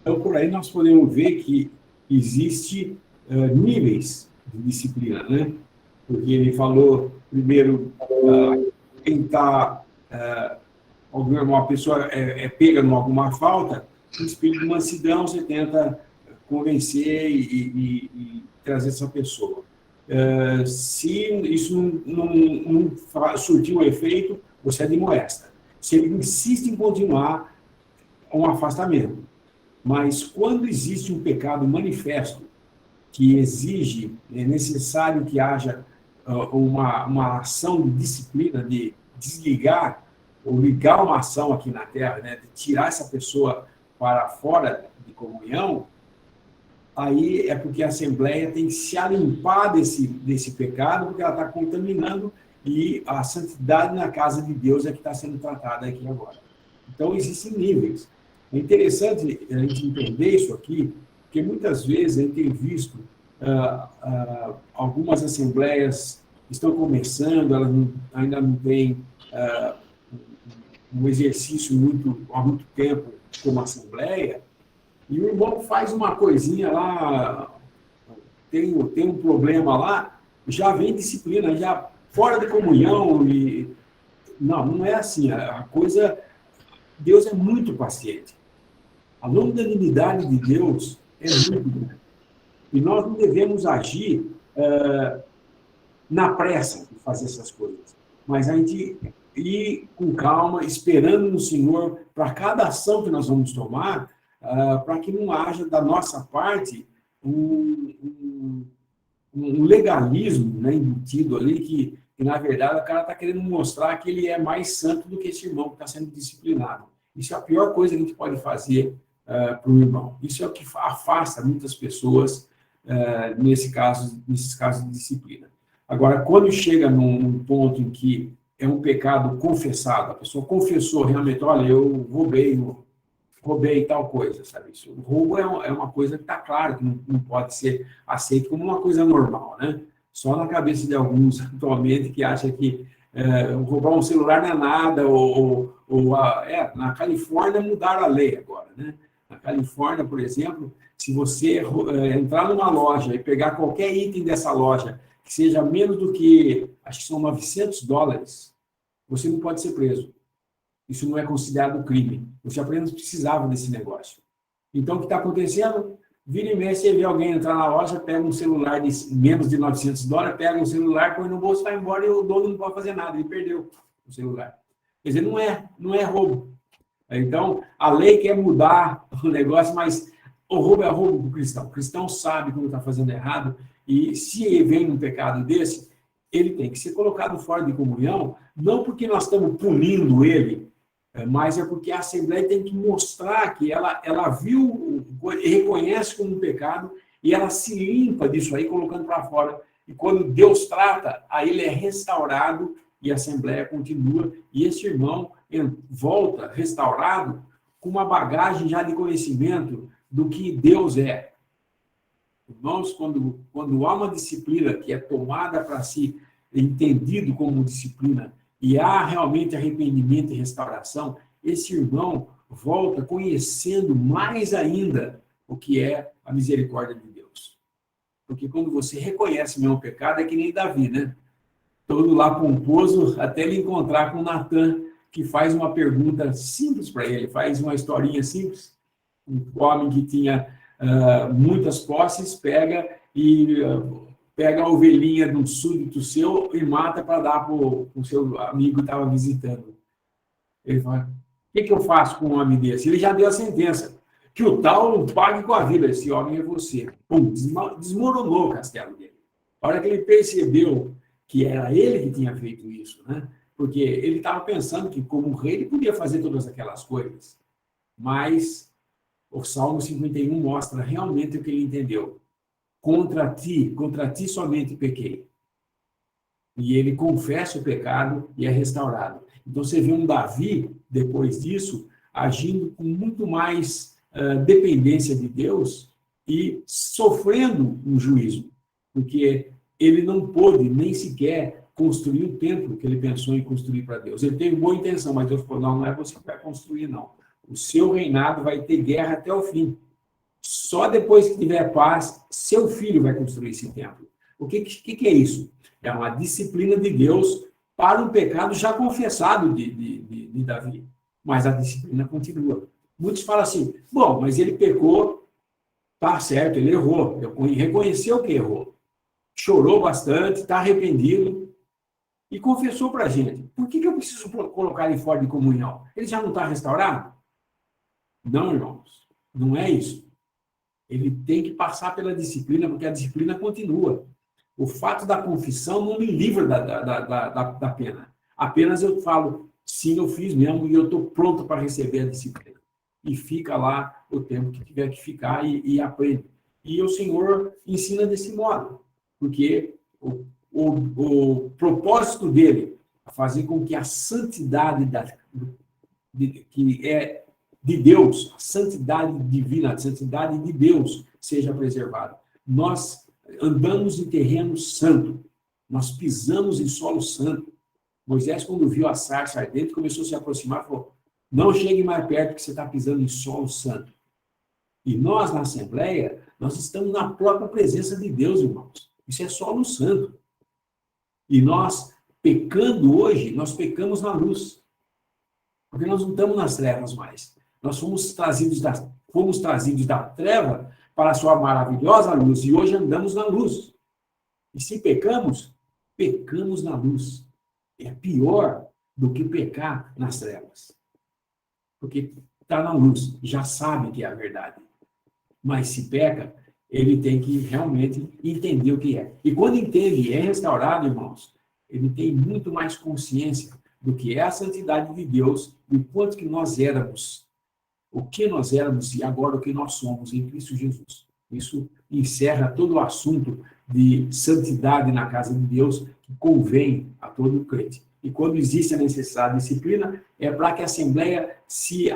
Então, por aí nós podemos ver que existe níveis de disciplina, né? Porque ele falou, primeiro, tentar, uma pessoa é pega em alguma falta, com espírito de mansidão, você tenta convencer e trazer essa pessoa. Se isso não surtir um efeito, você admoesta. Se ele insiste em continuar, um afastamento. Mas quando existe um pecado manifesto que exige, é necessário que haja uma ação de disciplina, de desligar ou ligar uma ação aqui na Terra, né, de tirar essa pessoa para fora de comunhão, aí é porque a Assembleia tem que se limpar desse pecado, porque ela está contaminando, e a santidade na casa de Deus é que está sendo tratada aqui agora. Então, existem níveis. É interessante a gente entender isso aqui, porque muitas vezes a gente tem visto algumas assembleias estão começando, elas ainda não têm um exercício há muito tempo como assembleia, e o irmão faz uma coisinha lá, tem um problema lá, já vem disciplina, já fora de comunhão, e não é assim, a coisa, Deus é muito paciente. A longanimidade de Deus é muito grande. E nós não devemos agir na pressa de fazer essas coisas, mas a gente ir com calma, esperando no Senhor para cada ação que nós vamos tomar, para que não haja da nossa parte um legalismo, né, embutido ali, que na verdade o cara está querendo mostrar que ele é mais santo do que esse irmão que está sendo disciplinado. Isso é a pior coisa que a gente pode fazer para o irmão. Isso é o que afasta muitas pessoas nesses casos de disciplina. Agora, quando chega num ponto em que é um pecado confessado, a pessoa confessou realmente, olha, eu roubei tal coisa, sabe? Isso, o roubo é uma coisa que está claro, que não pode ser aceito como uma coisa normal, né? Só na cabeça de alguns, atualmente, que acham que roubar um celular não é nada, na Califórnia mudaram a lei agora, né? Na Califórnia, por exemplo, se você entrar numa loja e pegar qualquer item dessa loja que seja menos do que, acho que são $900, você não pode ser preso. Isso não é considerado crime. Você apenas precisava desse negócio. Então, o que está acontecendo? Vira e mexe, você vê alguém entrar na loja, pega um celular de menos de $900, pega um celular, põe no bolso, vai embora e o dono não pode fazer nada, ele perdeu o celular. Quer dizer, não é roubo. Então, a lei quer mudar o negócio, mas o roubo é roubo para o cristão. O cristão sabe quando está fazendo errado, e se vem um pecado desse, ele tem que ser colocado fora de comunhão, não porque nós estamos punindo ele, mas é porque a Assembleia tem que mostrar que ela viu, reconhece como um pecado, e ela se limpa disso aí, colocando para fora. E quando Deus trata, aí ele é restaurado, e a Assembleia continua, e esse irmão volta restaurado com uma bagagem já de conhecimento do que Deus é. Irmãos, quando há uma disciplina que é tomada para si, entendido como disciplina, e há realmente arrependimento e restauração, esse irmão volta conhecendo mais ainda o que é a misericórdia de Deus. Porque quando você reconhece mesmo o pecado, é que nem Davi, né? Todo lá pomposo, até ele encontrar com Natan, que faz uma pergunta simples para ele, faz uma historinha simples. Um homem que tinha muitas posses, pega a ovelhinha de um súdito seu e mata para dar para o seu amigo que estava visitando. Ele fala, o que eu faço com um homem desse? Ele já deu a sentença, que o tal pague com a vida, esse homem é você. Pum, desmoronou o castelo dele. A hora que ele percebeu que era ele que tinha feito isso, né? Porque ele estava pensando que, como rei, ele podia fazer todas aquelas coisas. Mas o Salmo 51 mostra realmente o que ele entendeu. Contra ti somente pequei. E ele confessa o pecado e é restaurado. Então você vê um Davi, depois disso, agindo com muito mais dependência de Deus e sofrendo um juízo. Porque ele não pôde nem sequer construir o templo que ele pensou em construir para Deus. Ele teve boa intenção, mas Deus falou, não é você que vai construir, não. O seu reinado vai ter guerra até o fim. Só depois que tiver paz, seu filho vai construir esse templo. O que é isso? É uma disciplina de Deus para um pecado já confessado de Davi. Mas a disciplina continua. Muitos falam assim, bom, mas ele pecou, tá certo, ele errou. Reconheceu que errou. Chorou bastante, está arrependido e confessou para a gente. Por que eu preciso colocar ele fora de comunhão? Ele já não está restaurado? Não, irmãos. Não é isso. Ele tem que passar pela disciplina, porque a disciplina continua. O fato da confissão não me livra da pena. Apenas eu falo, sim, eu fiz mesmo e eu estou pronto para receber a disciplina. E fica lá o tempo que tiver que ficar e aprende. E o Senhor ensina desse modo, porque o propósito dele é fazer com que a santidade que é de Deus, a santidade divina, a santidade de Deus seja preservada. Nós andamos em terreno santo, nós pisamos em solo santo. Moisés, quando viu a sarça ardente, começou a se aproximar e falou, não chegue mais perto que você está pisando em solo santo. E nós, na Assembleia, nós estamos na própria presença de Deus, irmãos. Isso é solo santo. E nós, pecando hoje, nós pecamos na luz. Porque nós não estamos nas trevas mais. Nós fomos trazidos da treva para a sua maravilhosa luz. E hoje andamos na luz. E se pecamos, pecamos na luz. É pior do que pecar nas trevas. Porque está na luz, já sabe que é a verdade. Mas se peca, ele tem que realmente entender o que é. E quando entende e é restaurado, irmãos, ele tem muito mais consciência do que é a santidade de Deus e o quanto que nós éramos, o que nós éramos e agora o que nós somos em Cristo Jesus. Isso encerra todo o assunto de santidade na casa de Deus que convém a todo crente. E quando existe a necessidade de disciplina, é para que a Assembleia se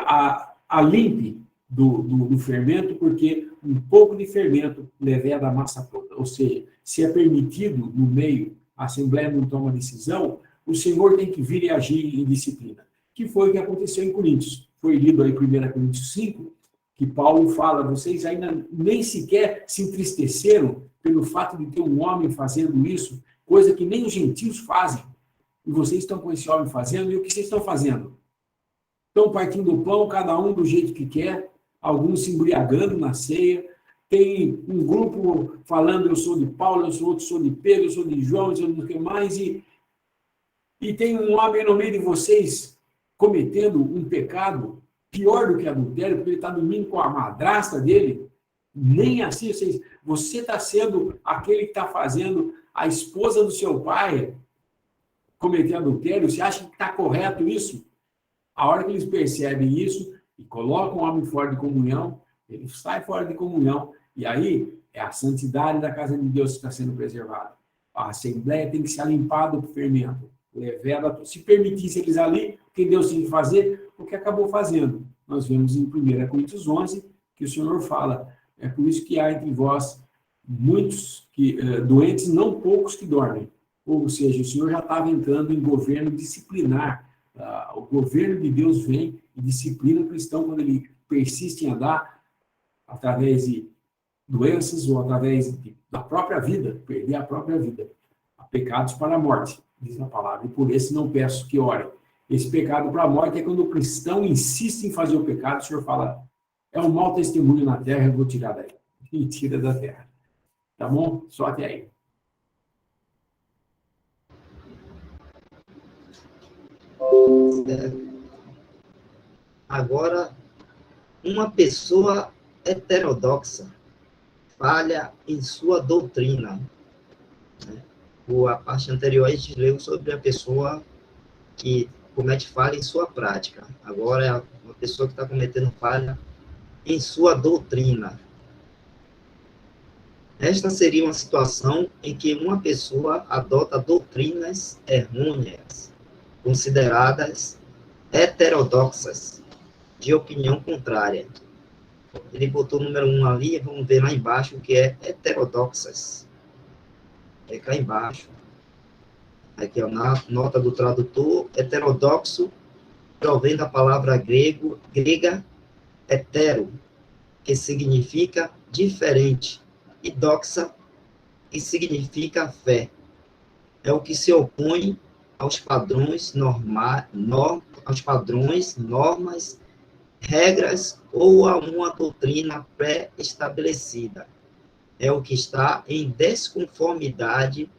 alimpe do fermento, porque um pouco de fermento leveda a massa toda. Ou seja, se é permitido no meio, a Assembleia não toma decisão, o Senhor tem que vir e agir em disciplina. Que foi o que aconteceu em Coríntios. Foi lido aí 1 Coríntios 5, que Paulo fala, vocês ainda nem sequer se entristeceram pelo fato de ter um homem fazendo isso, coisa que nem os gentios fazem. E vocês estão com esse homem fazendo, e o que vocês estão fazendo? Estão partindo o pão, cada um do jeito que quer, alguns se embriagando na ceia, tem um grupo falando, eu sou de Paulo, eu sou de Pedro, eu sou de João, eu sou do que mais, e tem um homem no meio de vocês cometendo um pecado pior do que adultério, porque ele está dormindo com a madrasta dele, nem assim, você está sendo aquele que está fazendo a esposa do seu pai cometer adultério, você acha que está correto isso? A hora que eles percebem isso e colocam o homem fora de comunhão, ele sai fora de comunhão, e aí é a santidade da casa de Deus que está sendo preservada. A Assembleia tem que se limpar do fermento. Se permitisse eles ali, o que Deus tinha que fazer, o que acabou fazendo. Nós vemos em 1 Coríntios 11, que o Senhor fala, é por isso que há entre vós muitos doentes, não poucos que dormem. Ou seja, o Senhor já estava entrando em governo disciplinar. O governo de Deus vem e disciplina o cristão quando ele persiste em andar através de doenças ou através da própria vida, perder a própria vida. Há pecados para a morte, diz a palavra, e por esse não peço que orem. Esse pecado para a morte é quando o cristão insiste em fazer o pecado, o Senhor fala, é um mau testemunho na terra, eu vou tirar daí. E tira da terra. Tá bom? Só até aí. Agora, uma pessoa heterodoxa falha em sua doutrina. A parte anterior a gente leu sobre a pessoa que comete falha em sua prática. Agora é uma pessoa que está cometendo falha em sua doutrina. Esta seria uma situação em que uma pessoa adota doutrinas errôneas, consideradas heterodoxas, de opinião contrária. Ele botou o número 1 ali, vamos ver lá embaixo o que é heterodoxas. É cá embaixo. Aqui, ó, na nota do tradutor, heterodoxo, provém da palavra grega hetero, que significa diferente, e doxa, que significa fé. É o que se opõe aos padrões aos padrões, normas, regras ou a uma doutrina pré-estabelecida. É o que está em desconformidade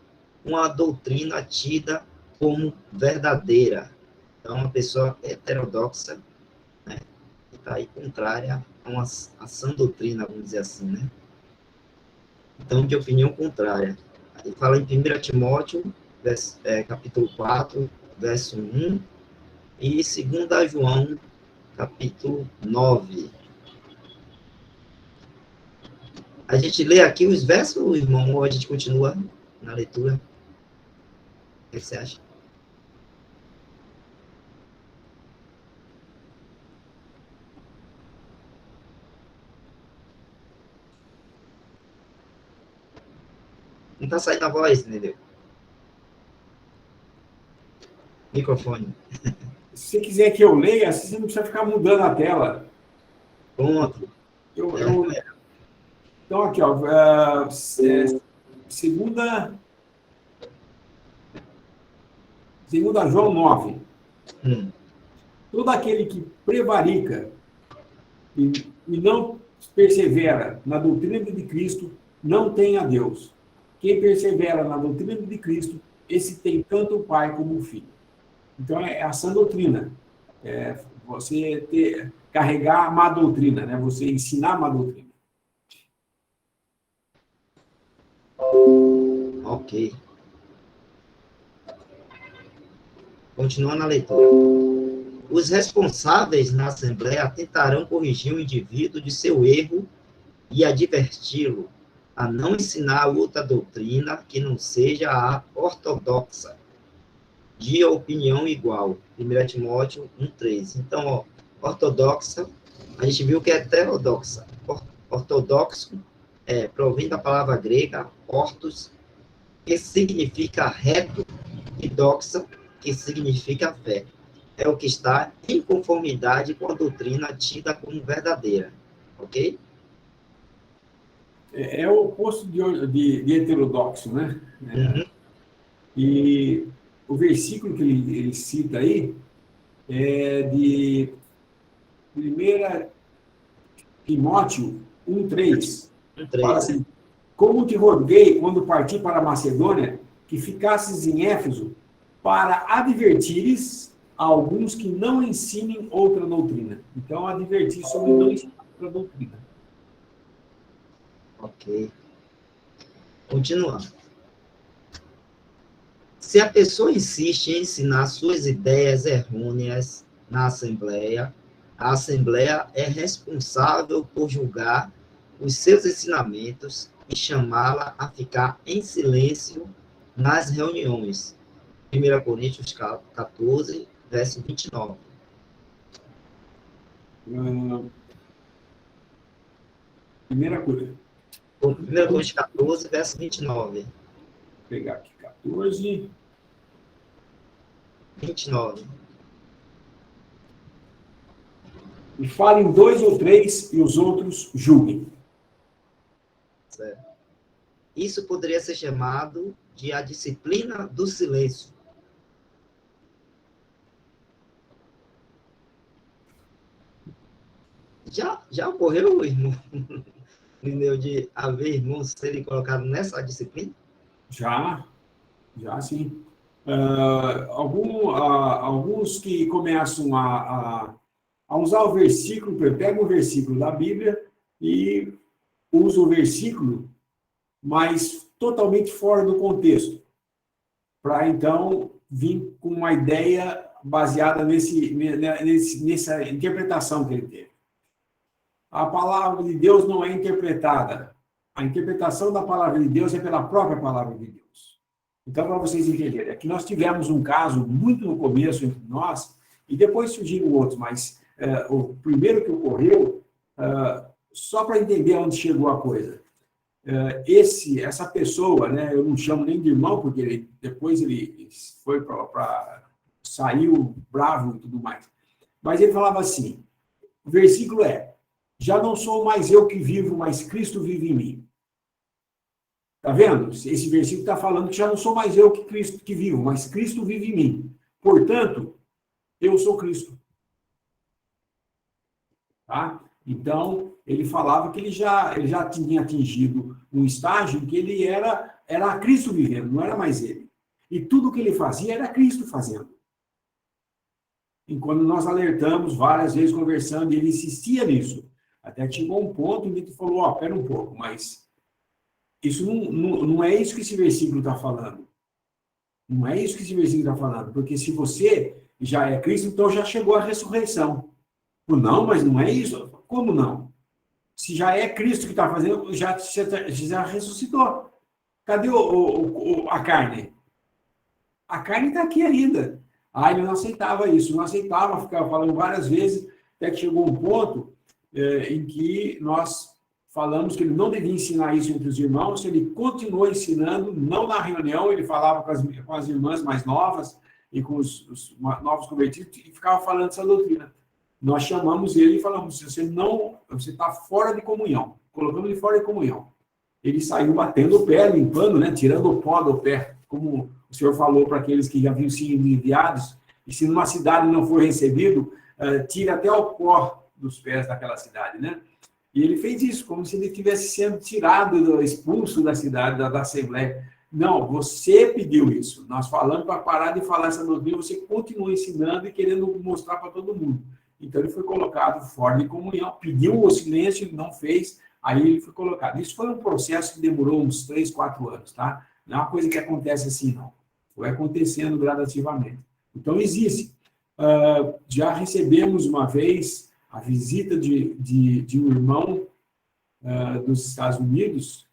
com a doutrina tida como verdadeira. Então, uma pessoa heterodoxa, né, que está aí contrária a uma sã doutrina, vamos dizer assim, né? Então, de opinião contrária. Ele fala em 1 Timóteo, capítulo 4, verso 1, e 2 João, capítulo 9. A gente lê aqui os versos, irmão, ou a gente continua na leitura? O que você acha? Não está saindo a voz, entendeu? Microfone. Se você quiser que eu leia, assim você não precisa ficar mudando a tela. Pronto. Então, aqui, ó, segunda João 9. Todo aquele que prevarica e não persevera na doutrina de Cristo não tem a Deus. Quem persevera na doutrina de Cristo, esse tem tanto o Pai como o Filho. Então, é a sã doutrina. Você carregar a má doutrina, né? Você ensinar a má doutrina. Ok. Continuando a leitura. Os responsáveis na Assembleia tentarão corrigir o indivíduo de seu erro e adverti-lo a não ensinar outra doutrina que não seja a ortodoxa, de opinião igual. 1 Timóteo 1,13. Então, ó, ortodoxa, a gente viu que é heterodoxa. Ortodoxo provém da palavra grega ortos, que significa reto, e doxa, que significa fé. É o que está em conformidade com a doutrina tida como verdadeira. Ok? É o oposto de heterodoxo, né? E o versículo que ele cita aí é de 1 Timóteo 1,3. Fala assim: como te roguei, quando parti para a Macedônia, que ficasses em Éfeso, para advertires a alguns que não ensinem outra doutrina. Então, advertir sobre não ensinar outra doutrina. Ok. Continuando. Se a pessoa insiste em ensinar suas ideias errôneas na Assembleia, a Assembleia é responsável por julgar os seus ensinamentos e chamá-la a ficar em silêncio nas reuniões. 1 Coríntios 14, verso 29. Primeira coisa. 1 Coríntios 14, verso 29. Vou pegar aqui 14. 29. E falem 2 ou 3 e os outros julguem. Certo. Isso poderia ser chamado de a disciplina do silêncio. Já ocorreu, irmão, de haver irmãos serem colocados nessa disciplina? Já sim. Alguns que começam a usar o versículo, pegam o versículo da Bíblia e usam o versículo, mas totalmente fora do contexto, para então vir com uma ideia baseada nessa interpretação que ele teve. A palavra de Deus não é interpretada. A interpretação da palavra de Deus é pela própria palavra de Deus. Então, para vocês entenderem, aqui nós tivemos um caso muito no começo entre nós, e depois surgiram outros, mas o primeiro que ocorreu, só para entender onde chegou a coisa. Essa pessoa, né, eu não chamo nem de irmão, porque depois ele foi saiu bravo e tudo mais. Mas ele falava assim, o versículo é: já não sou mais eu que vivo, mas Cristo vive em mim. Está vendo? Esse versículo está falando que já não sou mais eu que vivo, mas Cristo vive em mim. Portanto, eu sou Cristo. Tá? Então, ele falava que ele já tinha atingido um estágio em que ele era Cristo vivendo, não era mais ele. E tudo que ele fazia era Cristo fazendo. E quando nós alertamos várias vezes conversando, ele insistia nisso. Até que chegou um ponto em que ele falou, espera um pouco, mas isso não é isso que esse versículo está falando. Não é isso que esse versículo está falando. Porque se você já é Cristo, então já chegou a ressurreição. Não, mas não é isso. Como não? Se já é Cristo que está fazendo, já ressuscitou. Cadê a carne? A carne está aqui ainda. Ele não aceitava isso, não aceitava, ficava falando várias vezes, até que chegou um ponto em que nós falamos que ele não devia ensinar isso entre os irmãos, ele continuou ensinando, não na reunião, ele falava com as irmãs mais novas e com os novos convertidos, e ficava falando essa doutrina. Nós chamamos ele e falamos, você está fora de comunhão, colocamos ele fora de comunhão. Ele saiu batendo o pé, limpando, né, tirando o pó do pé, como o senhor falou para aqueles que já haviam sido enviados, e se numa cidade não for recebido, tira até o pó dos pés daquela cidade, né? E ele fez isso, como se ele estivesse sendo tirado, expulso da cidade, da Assembleia. Não, você pediu isso. Nós falamos para parar de falar essa doutrina, você continua ensinando e querendo mostrar para todo mundo. Então, ele foi colocado fora de comunhão, pediu o silêncio, ele não fez, aí ele foi colocado. Isso foi um processo que demorou uns 3, 4 anos, tá? Não é uma coisa que acontece assim, não. Foi acontecendo gradativamente. Então, existe. Já recebemos uma vez a visita de um irmão dos Estados Unidos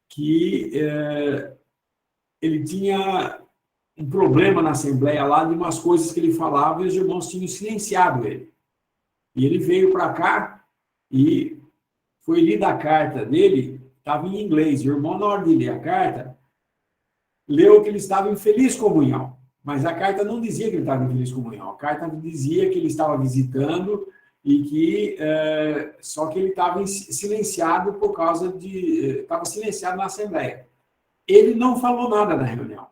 que ele tinha um problema na Assembleia lá de umas coisas que ele falava e os irmãos tinham silenciado ele. E ele veio para cá e foi lida a carta dele, estava em inglês. E o irmão, na hora de ler a carta, leu que ele estava em feliz comunhão. Mas a carta não dizia que ele estava em feliz comunhão. A carta dizia que ele estava visitando e que só que ele estava silenciado por causa de... Estava silenciado na Assembleia. Ele não falou nada na reunião.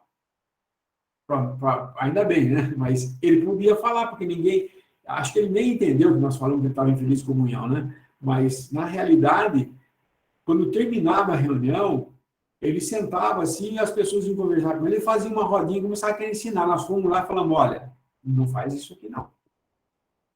Ainda bem, né? Mas ele podia falar, porque ninguém... Acho que ele nem entendeu que nós falamos que ele estava em feliz comunhão, né? Mas, na realidade, quando terminava a reunião, ele sentava assim e as pessoas iam conversar com ele, ele fazia uma rodinha e começava a querer ensinar. Nós fomos lá e falamos, olha, não faz isso aqui, não.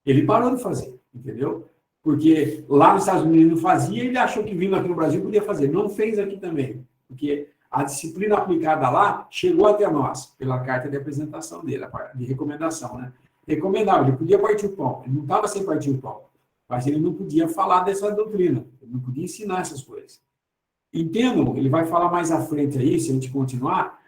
Ele parou de fazer, entendeu? Porque lá nos Estados Unidos não fazia, ele achou que vindo aqui no Brasil podia fazer. Não fez aqui também, porque a disciplina aplicada lá chegou até nós, pela carta de apresentação dele, de recomendação, né? Recomendava, ele podia partir o pão, ele não estava sem partir o pão, mas ele não podia falar dessa doutrina, ele não podia ensinar essas coisas. Entendam, ele vai falar mais à frente aí, se a gente continuar,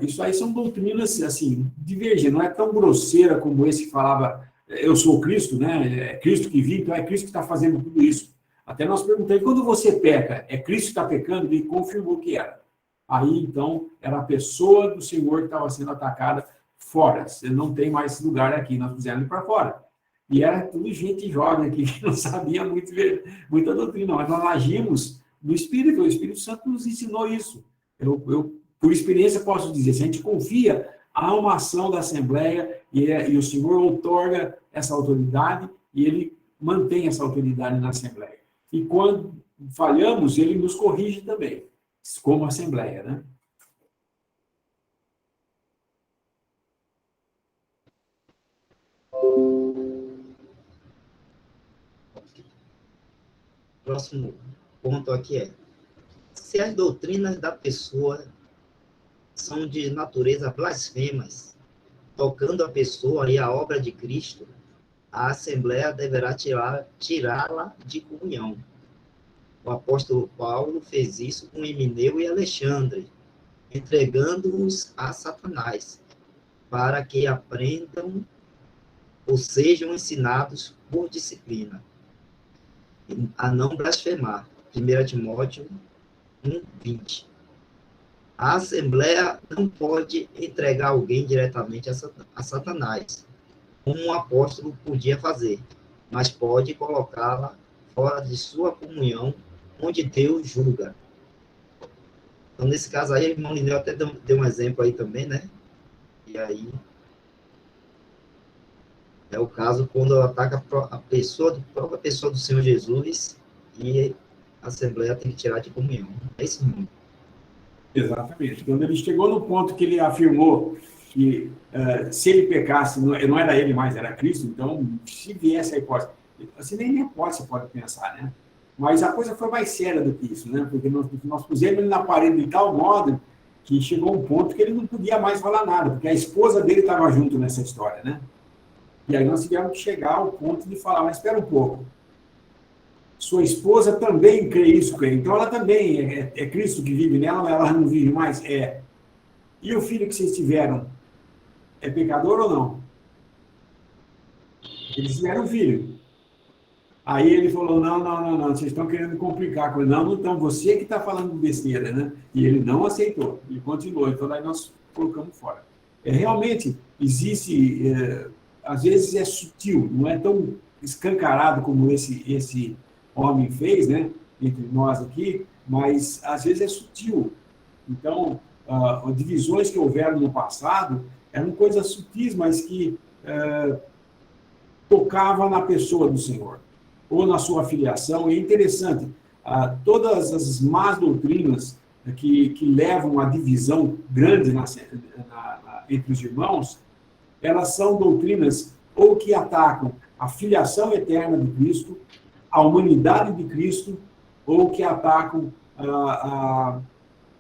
isso aí são doutrinas, assim, divergentes, não é tão grosseira como esse que falava, eu sou Cristo, né, é Cristo que vive, então é Cristo que está fazendo tudo isso. Até nós perguntamos, quando você peca, é Cristo que está pecando? Ele confirmou que era. Aí, então, era a pessoa do Senhor que estava sendo atacada fora. Você não tem mais lugar aqui, nós fizemos para fora. E era tudo gente jovem aqui, que não sabia muita doutrina, mas nós agimos no Espírito, o Espírito Santo nos ensinou isso. Eu, por experiência, posso dizer, se a gente confia, há uma ação da Assembleia e o Senhor outorga essa autoridade e ele mantém essa autoridade na Assembleia. E quando falhamos, ele nos corrige também, como Assembleia, né? Próximo ponto aqui é: se as doutrinas da pessoa são de natureza blasfemas, tocando a pessoa e a obra de Cristo, a Assembleia deverá tirá-la de comunhão. O apóstolo Paulo fez isso com Emineu e Alexandre, entregando-os a Satanás, para que aprendam ou sejam ensinados por disciplina a não blasfemar. 1 Timóteo 1:20. A Assembleia não pode entregar alguém diretamente a Satanás, como um apóstolo podia fazer, mas pode colocá-la fora de sua comunhão, onde Deus julga. Então, nesse caso aí, o irmão Lineu até deu um exemplo aí também, né? E aí, é o caso quando ataca a própria pessoa do Senhor Jesus e a Assembleia tem que tirar de comunhão. É isso mesmo. Exatamente. Quando ele chegou no ponto que ele afirmou que se ele pecasse, não era ele mais, era Cristo, então, se viesse a hipótese, assim, nem hipótese pode pensar, né? Mas a coisa foi mais séria do que isso, né? Porque nós pusemos ele na parede de tal modo que chegou um ponto que ele não podia mais falar nada, porque a esposa dele estava junto nessa história, né? E aí nós tivemos que chegar ao ponto de falar, mas espera um pouco, sua esposa também crê isso, crê. Então ela também é Cristo que vive nela, mas ela não vive mais? É. E o filho que vocês tiveram, é pecador ou não? Eles tiveram um filho. Aí ele falou, não, vocês estão querendo complicar a coisa. Não estão, você que está falando besteira, né? E ele não aceitou, ele continuou. Então aí nós colocamos fora. Realmente, existe, às vezes é sutil, não é tão escancarado como esse homem fez, né? Entre nós aqui, mas às vezes é sutil. Então, divisões que houveram no passado eram coisas sutis, mas que tocavam na pessoa do Senhor, ou na sua filiação. E é interessante, todas as más doutrinas que levam à divisão grande entre os irmãos, elas são doutrinas ou que atacam a filiação eterna de Cristo, a humanidade de Cristo, ou que atacam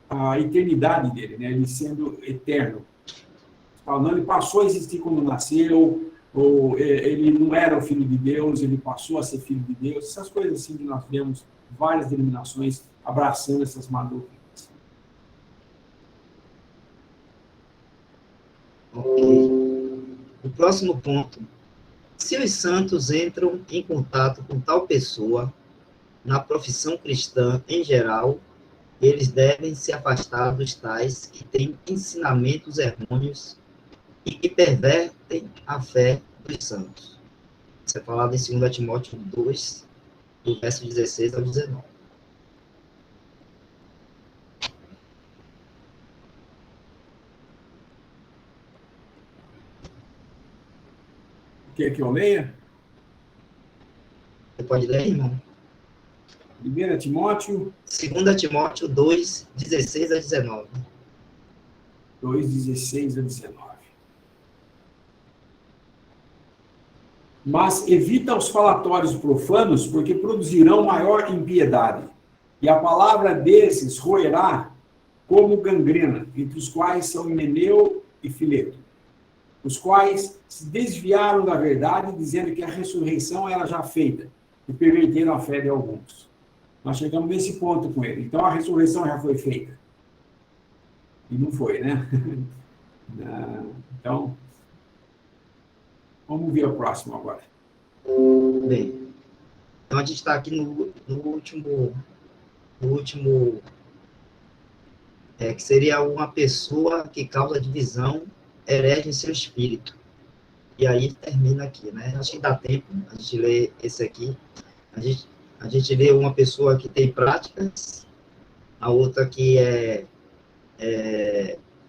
a eternidade dele, né? Ele sendo eterno. Falando, ele passou a existir quando nasceu, ou ele não era o filho de Deus, ele passou a ser filho de Deus. Essas coisas assim que nós vemos várias denominações abraçando essas má doutrinas. Ok. O próximo ponto. Se os santos entram em contato com tal pessoa, na profissão cristã em geral, eles devem se afastar dos tais que têm ensinamentos errôneos e que pervertem a fé dos santos. Isso é falado em 2 Timóteo 2, do verso 16 ao 19. Quer que eu leia? Você pode ler, irmão? 1 Timóteo 2 Timóteo 2, 16 a 19. 2, 16 a 19. Mas evita os falatórios profanos, porque produzirão maior impiedade, e a palavra desses roerá como gangrena, entre os quais são Himeneu e Fileto, os quais se desviaram da verdade, dizendo que a ressurreição era já feita, e perverteram a fé de alguns. Nós chegamos nesse ponto com ele. Então, a ressurreição já foi feita. E não foi, né? Então, vamos ver o próximo agora. Bem, então a gente está aqui no último que seria uma pessoa que causa divisão, herege em seu espírito. E aí termina aqui, né? Acho que dá tempo a gente ler esse aqui. A gente vê uma pessoa que tem práticas, a outra que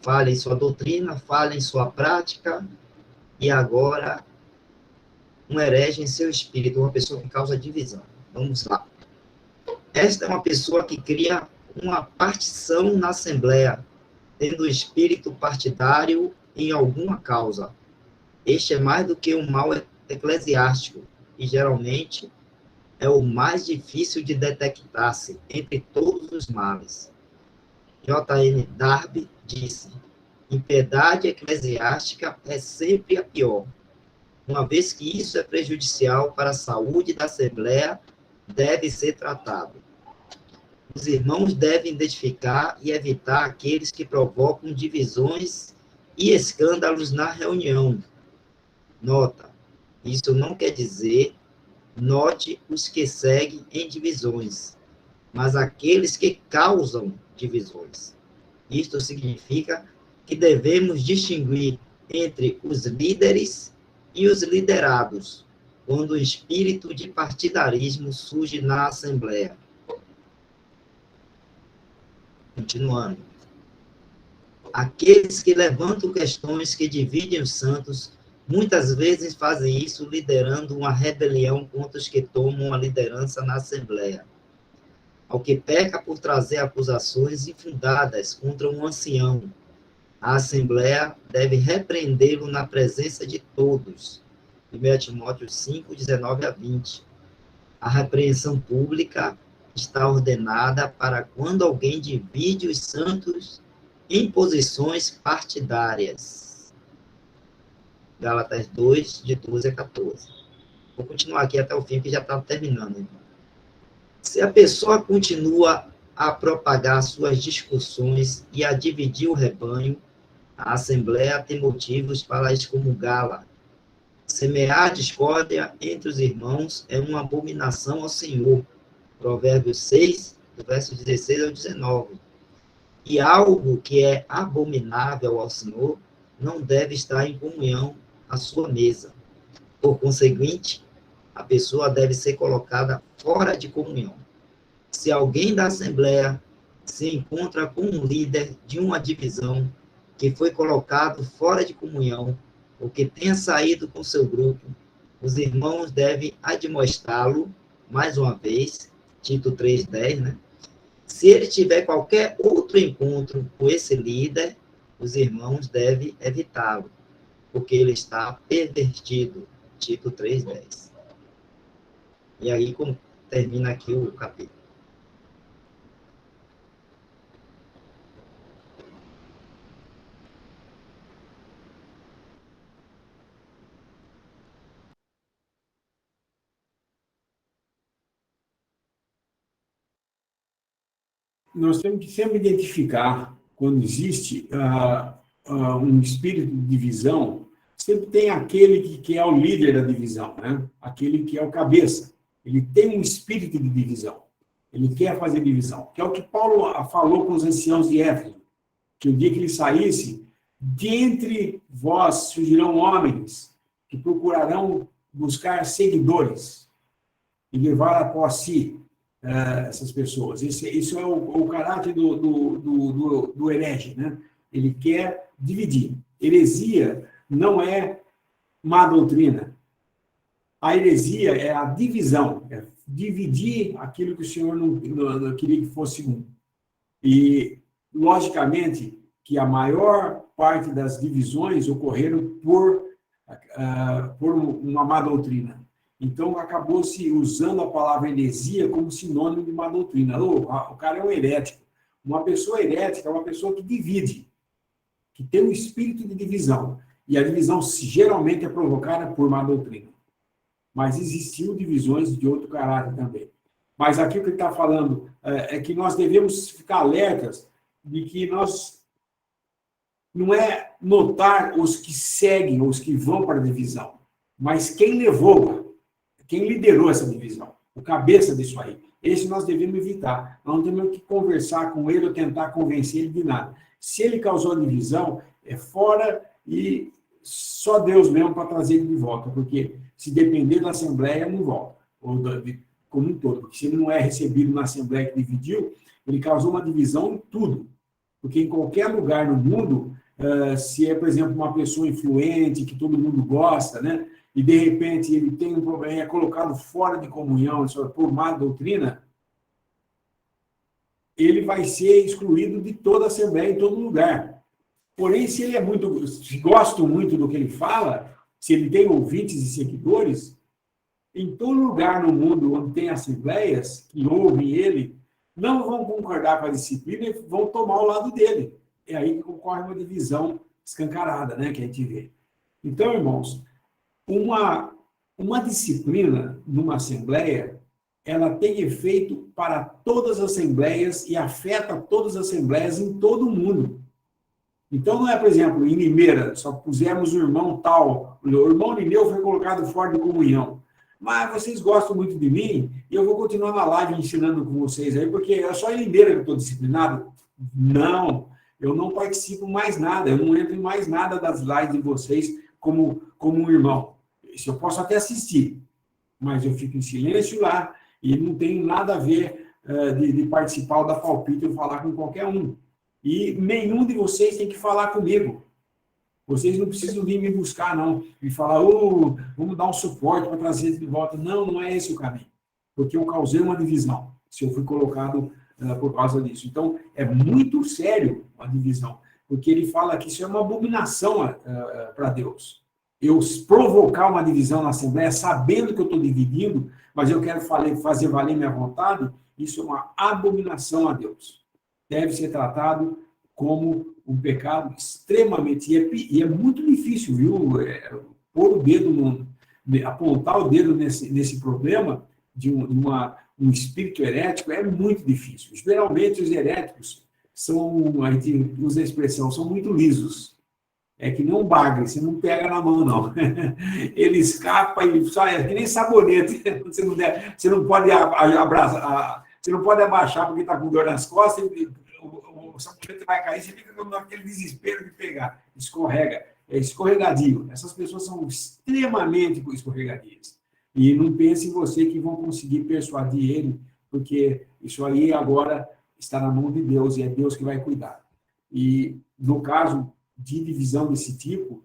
falha em sua doutrina, falha em sua prática, e agora um herege em seu espírito, uma pessoa que causa divisão. Vamos lá. Esta é uma pessoa que cria uma partição na Assembleia, tendo espírito partidário em alguma causa. Este é mais do que um mal eclesiástico, e geralmente é o mais difícil de detectar-se entre todos os males. J.N. Darby disse: impiedade eclesiástica é sempre a pior. Uma vez que isso é prejudicial para a saúde da Assembleia, deve ser tratado. Os irmãos devem identificar e evitar aqueles que provocam divisões e escândalos na reunião. Nota: isso não quer dizer note os que seguem em divisões, mas aqueles que causam divisões. Isto significa que devemos distinguir entre os líderes e os liderados, quando o espírito de partidarismo surge na Assembleia. Continuando. Aqueles que levantam questões que dividem os santos, muitas vezes fazem isso liderando uma rebelião contra os que tomam a liderança na Assembleia. Ao que peca por trazer acusações infundadas contra um ancião, a Assembleia deve repreendê-lo na presença de todos. 1 Timóteo 5, 19 a 20. A repreensão pública está ordenada para quando alguém divide os santos em posições partidárias. Gálatas 2, de 12 a 14. Vou continuar aqui até o fim, que já está terminando. Então. Se a pessoa continua a propagar suas discussões e a dividir o rebanho, a Assembleia tem motivos para excomungá-la. Semear discórdia entre os irmãos é uma abominação ao Senhor. Provérbios 6, do verso 16 ao 19. E algo que é abominável ao Senhor não deve estar em comunhão à sua mesa. Por conseguinte, a pessoa deve ser colocada fora de comunhão. Se alguém da Assembleia se encontra com um líder de uma divisão que foi colocado fora de comunhão, ou que tenha saído com seu grupo, os irmãos devem admoestá-lo, mais uma vez, Tito 3,10, né? Se ele tiver qualquer outro encontro com esse líder, os irmãos devem evitá-lo, porque ele está pervertido, Tito 3,10. E aí termina aqui o capítulo. Nós temos que sempre identificar, quando existe um espírito de divisão, sempre tem aquele que é o líder da divisão, né? Aquele que é o cabeça. Ele tem um espírito de divisão. Ele quer fazer divisão. Que é o que Paulo falou com os anciãos de Éfeso, que o dia que ele saísse, de entre vós surgirão homens que procurarão buscar seguidores e levar após si essas pessoas. Isso é o caráter do herege, né? Ele quer dividir. Heresia não é má doutrina. A heresia é a divisão, é dividir aquilo que o Senhor não queria que fosse um. E, logicamente, que a maior parte das divisões ocorreram por uma má doutrina. Então, acabou-se usando a palavra heresia como sinônimo de má doutrina. O cara é um herético. Uma pessoa herética é uma pessoa que divide, que tem um espírito de divisão. E a divisão geralmente é provocada por má doutrina. Mas existiam divisões de outro caráter também. Mas aqui o que ele está falando é que nós devemos ficar alertas de que nós não é notar os que seguem, os que vão para a divisão, mas quem levou, quem liderou essa divisão, o cabeça disso aí. Esse nós devemos evitar. Nós não temos que conversar com ele ou tentar convencer ele de nada. Se ele causou a divisão, é fora e só Deus mesmo para trazer ele de volta, porque se depender da Assembleia, não volta, ou como um todo. Porque se ele não é recebido na Assembleia que dividiu, ele causou uma divisão em tudo. Porque em qualquer lugar no mundo, se é, por exemplo, uma pessoa influente, que todo mundo gosta, né? E, de repente, ele tem um problema, é colocado fora de comunhão por má doutrina, ele vai ser excluído de toda a Assembleia, em todo lugar. Porém, se ele se gosta muito do que ele fala, se ele tem ouvintes e seguidores, em todo lugar no mundo onde tem assembleias que ouvem ele, não vão concordar com a disciplina e vão tomar o lado dele. É aí que ocorre uma divisão escancarada, né, que a gente vê. Então, irmãos, uma disciplina numa assembleia, ela tem efeito para todas as assembleias e afeta todas as assembleias em todo o mundo. Então, não é, por exemplo, em Limeira, só pusemos o irmão tal, o irmão Lineu foi colocado fora de comunhão. Mas vocês gostam muito de mim e eu vou continuar na live ensinando com vocês aí, porque é só em Limeira que eu estou disciplinado? Não, eu não participo mais nada, eu não entro em mais nada das lives de vocês como um irmão. Isso eu posso até assistir, mas eu fico em silêncio lá e não tenho nada a ver de participar ou dar palpite ou falar com qualquer um. E nenhum de vocês tem que falar comigo. Vocês não precisam vir me buscar, não. E falar, vamos dar um suporte para trazer de volta. Não, não é esse o caminho. Porque eu causei uma divisão, se eu fui colocado por causa disso. Então, é muito sério a divisão. Porque ele fala que isso é uma abominação para Deus. Eu provocar uma divisão na Assembleia, sabendo que eu estou dividindo, mas eu quero fazer valer minha vontade, isso é uma abominação a Deus. Deve ser tratado como um pecado extremamente... E é muito difícil, viu? Pôr o dedo, apontar o dedo nesse problema de um espírito herético é muito difícil. Geralmente, os heréticos são, a gente usa a expressão, são muito lisos. É que nem um bagre, você não pega na mão, não. Ele escapa e sai, é que nem sabonete. Você não pode abraçar, você não pode abaixar porque está com dor nas costas, o sabonete vai cair, você fica naquele desespero de pegar. Escorrega, é escorregadio. Essas pessoas são extremamente escorregadias. E não pense em você que vão conseguir persuadir ele, porque isso aí agora está na mão de Deus, e é Deus que vai cuidar. E, no caso de divisão desse tipo,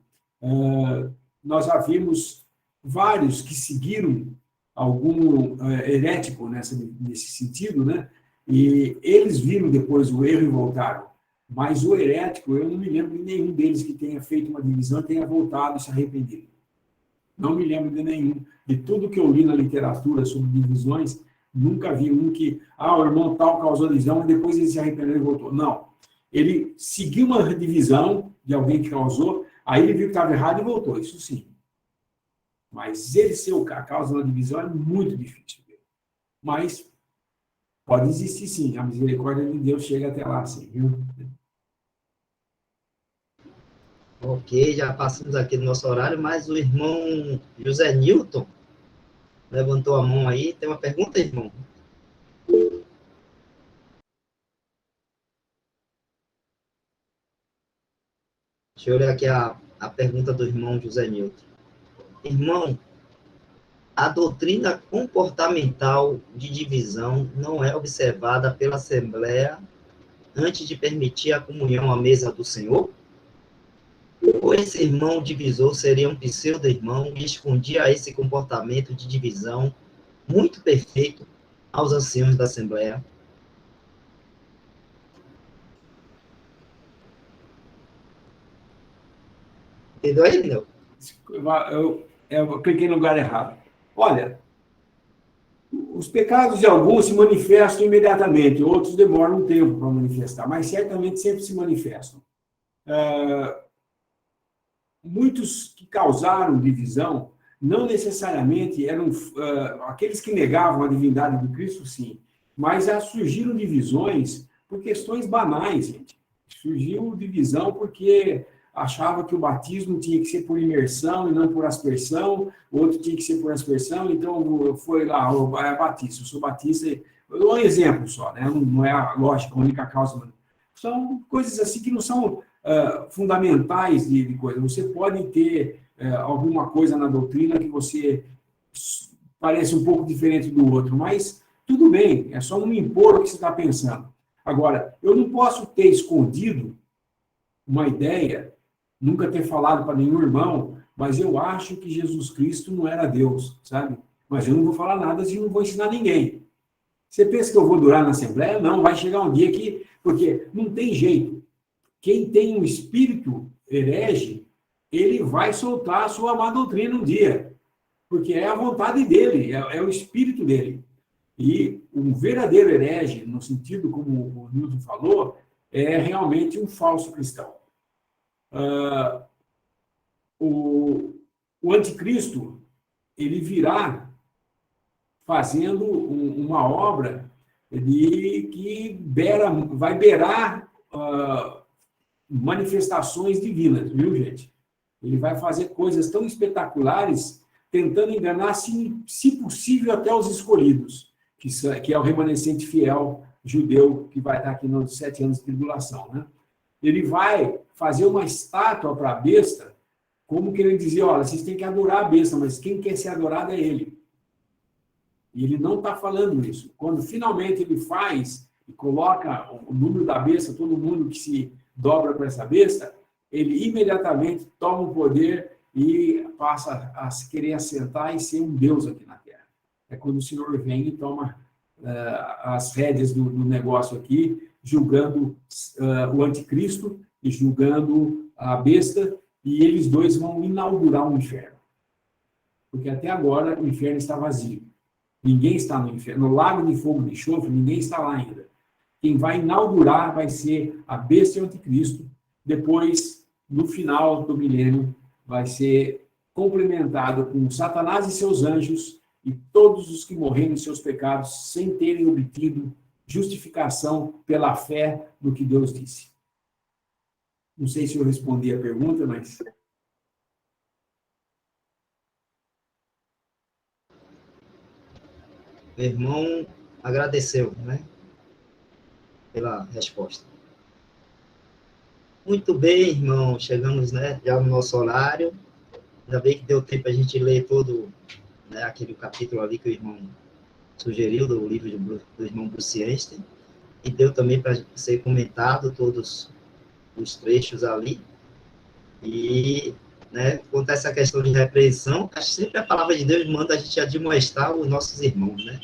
nós já vimos vários que seguiram algum herético nesse sentido, né? E eles viram depois o erro e voltaram. Mas o herético, eu não me lembro de nenhum deles que tenha feito uma divisão e tenha voltado e se arrependido. Não me lembro de nenhum. De tudo que eu li na literatura sobre divisões, nunca vi um que, o irmão tal causou divisão e depois ele se arrependeu e voltou. Não. Ele seguiu uma divisão de alguém que causou, aí ele viu que estava errado e voltou, isso sim. Mas ele ser a causa da divisão é muito difícil. Mas pode existir sim, a misericórdia de Deus chega até lá, sim, viu? Ok, já passamos aqui no nosso horário, mas o irmão José Newton levantou a mão aí. Tem uma pergunta, irmão? Deixa eu olhar aqui a pergunta do irmão José Newton. Irmão, a doutrina comportamental de divisão não é observada pela Assembleia antes de permitir a comunhão à mesa do Senhor? Ou esse irmão divisor seria um pseudo-irmão e escondia esse comportamento de divisão muito perfeito aos anciãos da Assembleia? Entendeu aí, não? Eu cliquei no lugar errado. Olha, os pecados de alguns se manifestam imediatamente, outros demoram um tempo para manifestar, mas certamente sempre se manifestam. Muitos que causaram divisão não necessariamente eram aqueles que negavam a divindade de Cristo, sim, mas já surgiram divisões por questões banais, gente. Surgiu divisão porque achava que o batismo tinha que ser por imersão e não por aspersão, o outro tinha que ser por aspersão, então foi lá, batista, eu sou batista. Eu dou um exemplo só, né? Não é a lógica, a única causa. São coisas assim que não são fundamentais de coisa. Você pode ter alguma coisa na doutrina que você parece um pouco diferente do outro, mas tudo bem, é só não impor o que você está pensando. Agora, eu não posso ter escondido uma ideia, nunca ter falado para nenhum irmão, mas eu acho que Jesus Cristo não era Deus, sabe? Mas eu não vou falar nada e não vou ensinar ninguém. Você pensa que eu vou durar na Assembleia? Não, vai chegar um dia que... Porque não tem jeito. Quem tem um espírito herege, ele vai soltar a sua má doutrina um dia. Porque é a vontade dele, é o espírito dele. E um verdadeiro herege, no sentido como o Newton falou, é realmente um falso cristão. O anticristo, ele virá fazendo uma obra que vai beirar manifestações divinas, viu, gente? Ele vai fazer coisas tão espetaculares, tentando enganar, se possível, até os escolhidos, que é o remanescente fiel judeu, que vai estar aqui nos 7 anos de tribulação, né? Ele vai fazer uma estátua para a besta, como querendo dizer, olha, vocês têm que adorar a besta, mas quem quer ser adorado é ele. E ele não está falando isso. Quando finalmente ele faz e coloca o número da besta, todo mundo que se dobra para essa besta, ele imediatamente toma o poder e passa a se querer assentar e ser um Deus aqui na Terra. É quando o Senhor vem e toma as rédeas do negócio aqui, julgando o anticristo e julgando a besta, e eles dois vão inaugurar o inferno. Porque até agora o inferno está vazio. Ninguém está no inferno. No lago de fogo de enxofre, ninguém está lá ainda. Quem vai inaugurar vai ser a besta e o anticristo. Depois, no final do milênio, vai ser complementado com Satanás e seus anjos e todos os que morreram em seus pecados sem terem obtido justificação pela fé no que Deus disse. Não sei se eu respondi a pergunta, mas... O irmão agradeceu, né, pela resposta. Muito bem, irmão, chegamos, né, já no nosso horário. Ainda bem que deu tempo a gente ler todo, né, aquele capítulo ali que o irmão sugeriu, do livro do irmão Bruce Einstein, e deu também para ser comentado todos os trechos ali. E, né, quanto a essa questão de repreensão, acho que sempre a palavra de Deus manda a gente admoestar os nossos irmãos, né?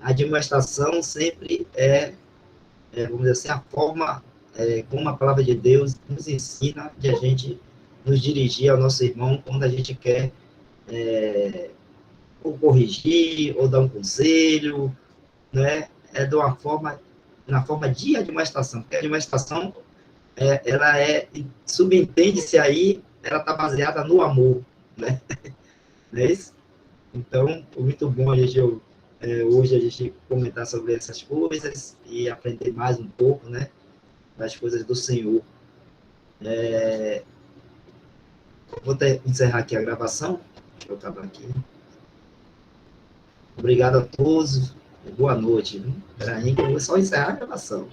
A admoestação sempre vamos dizer assim, a forma como a palavra de Deus nos ensina de a gente nos dirigir ao nosso irmão quando a gente quer ou corrigir, ou dar um conselho, né? De uma forma, na forma de admoestação, porque a admoestação, ela subentende-se aí, ela está baseada no amor, né? Não é isso? Então, foi muito bom hoje a gente comentar sobre essas coisas e aprender mais um pouco, né, das coisas do Senhor. Vou encerrar aqui a gravação. Deixa eu acabar aqui. Obrigado a todos. Boa noite. Espera aí que eu vou só encerrar a gravação.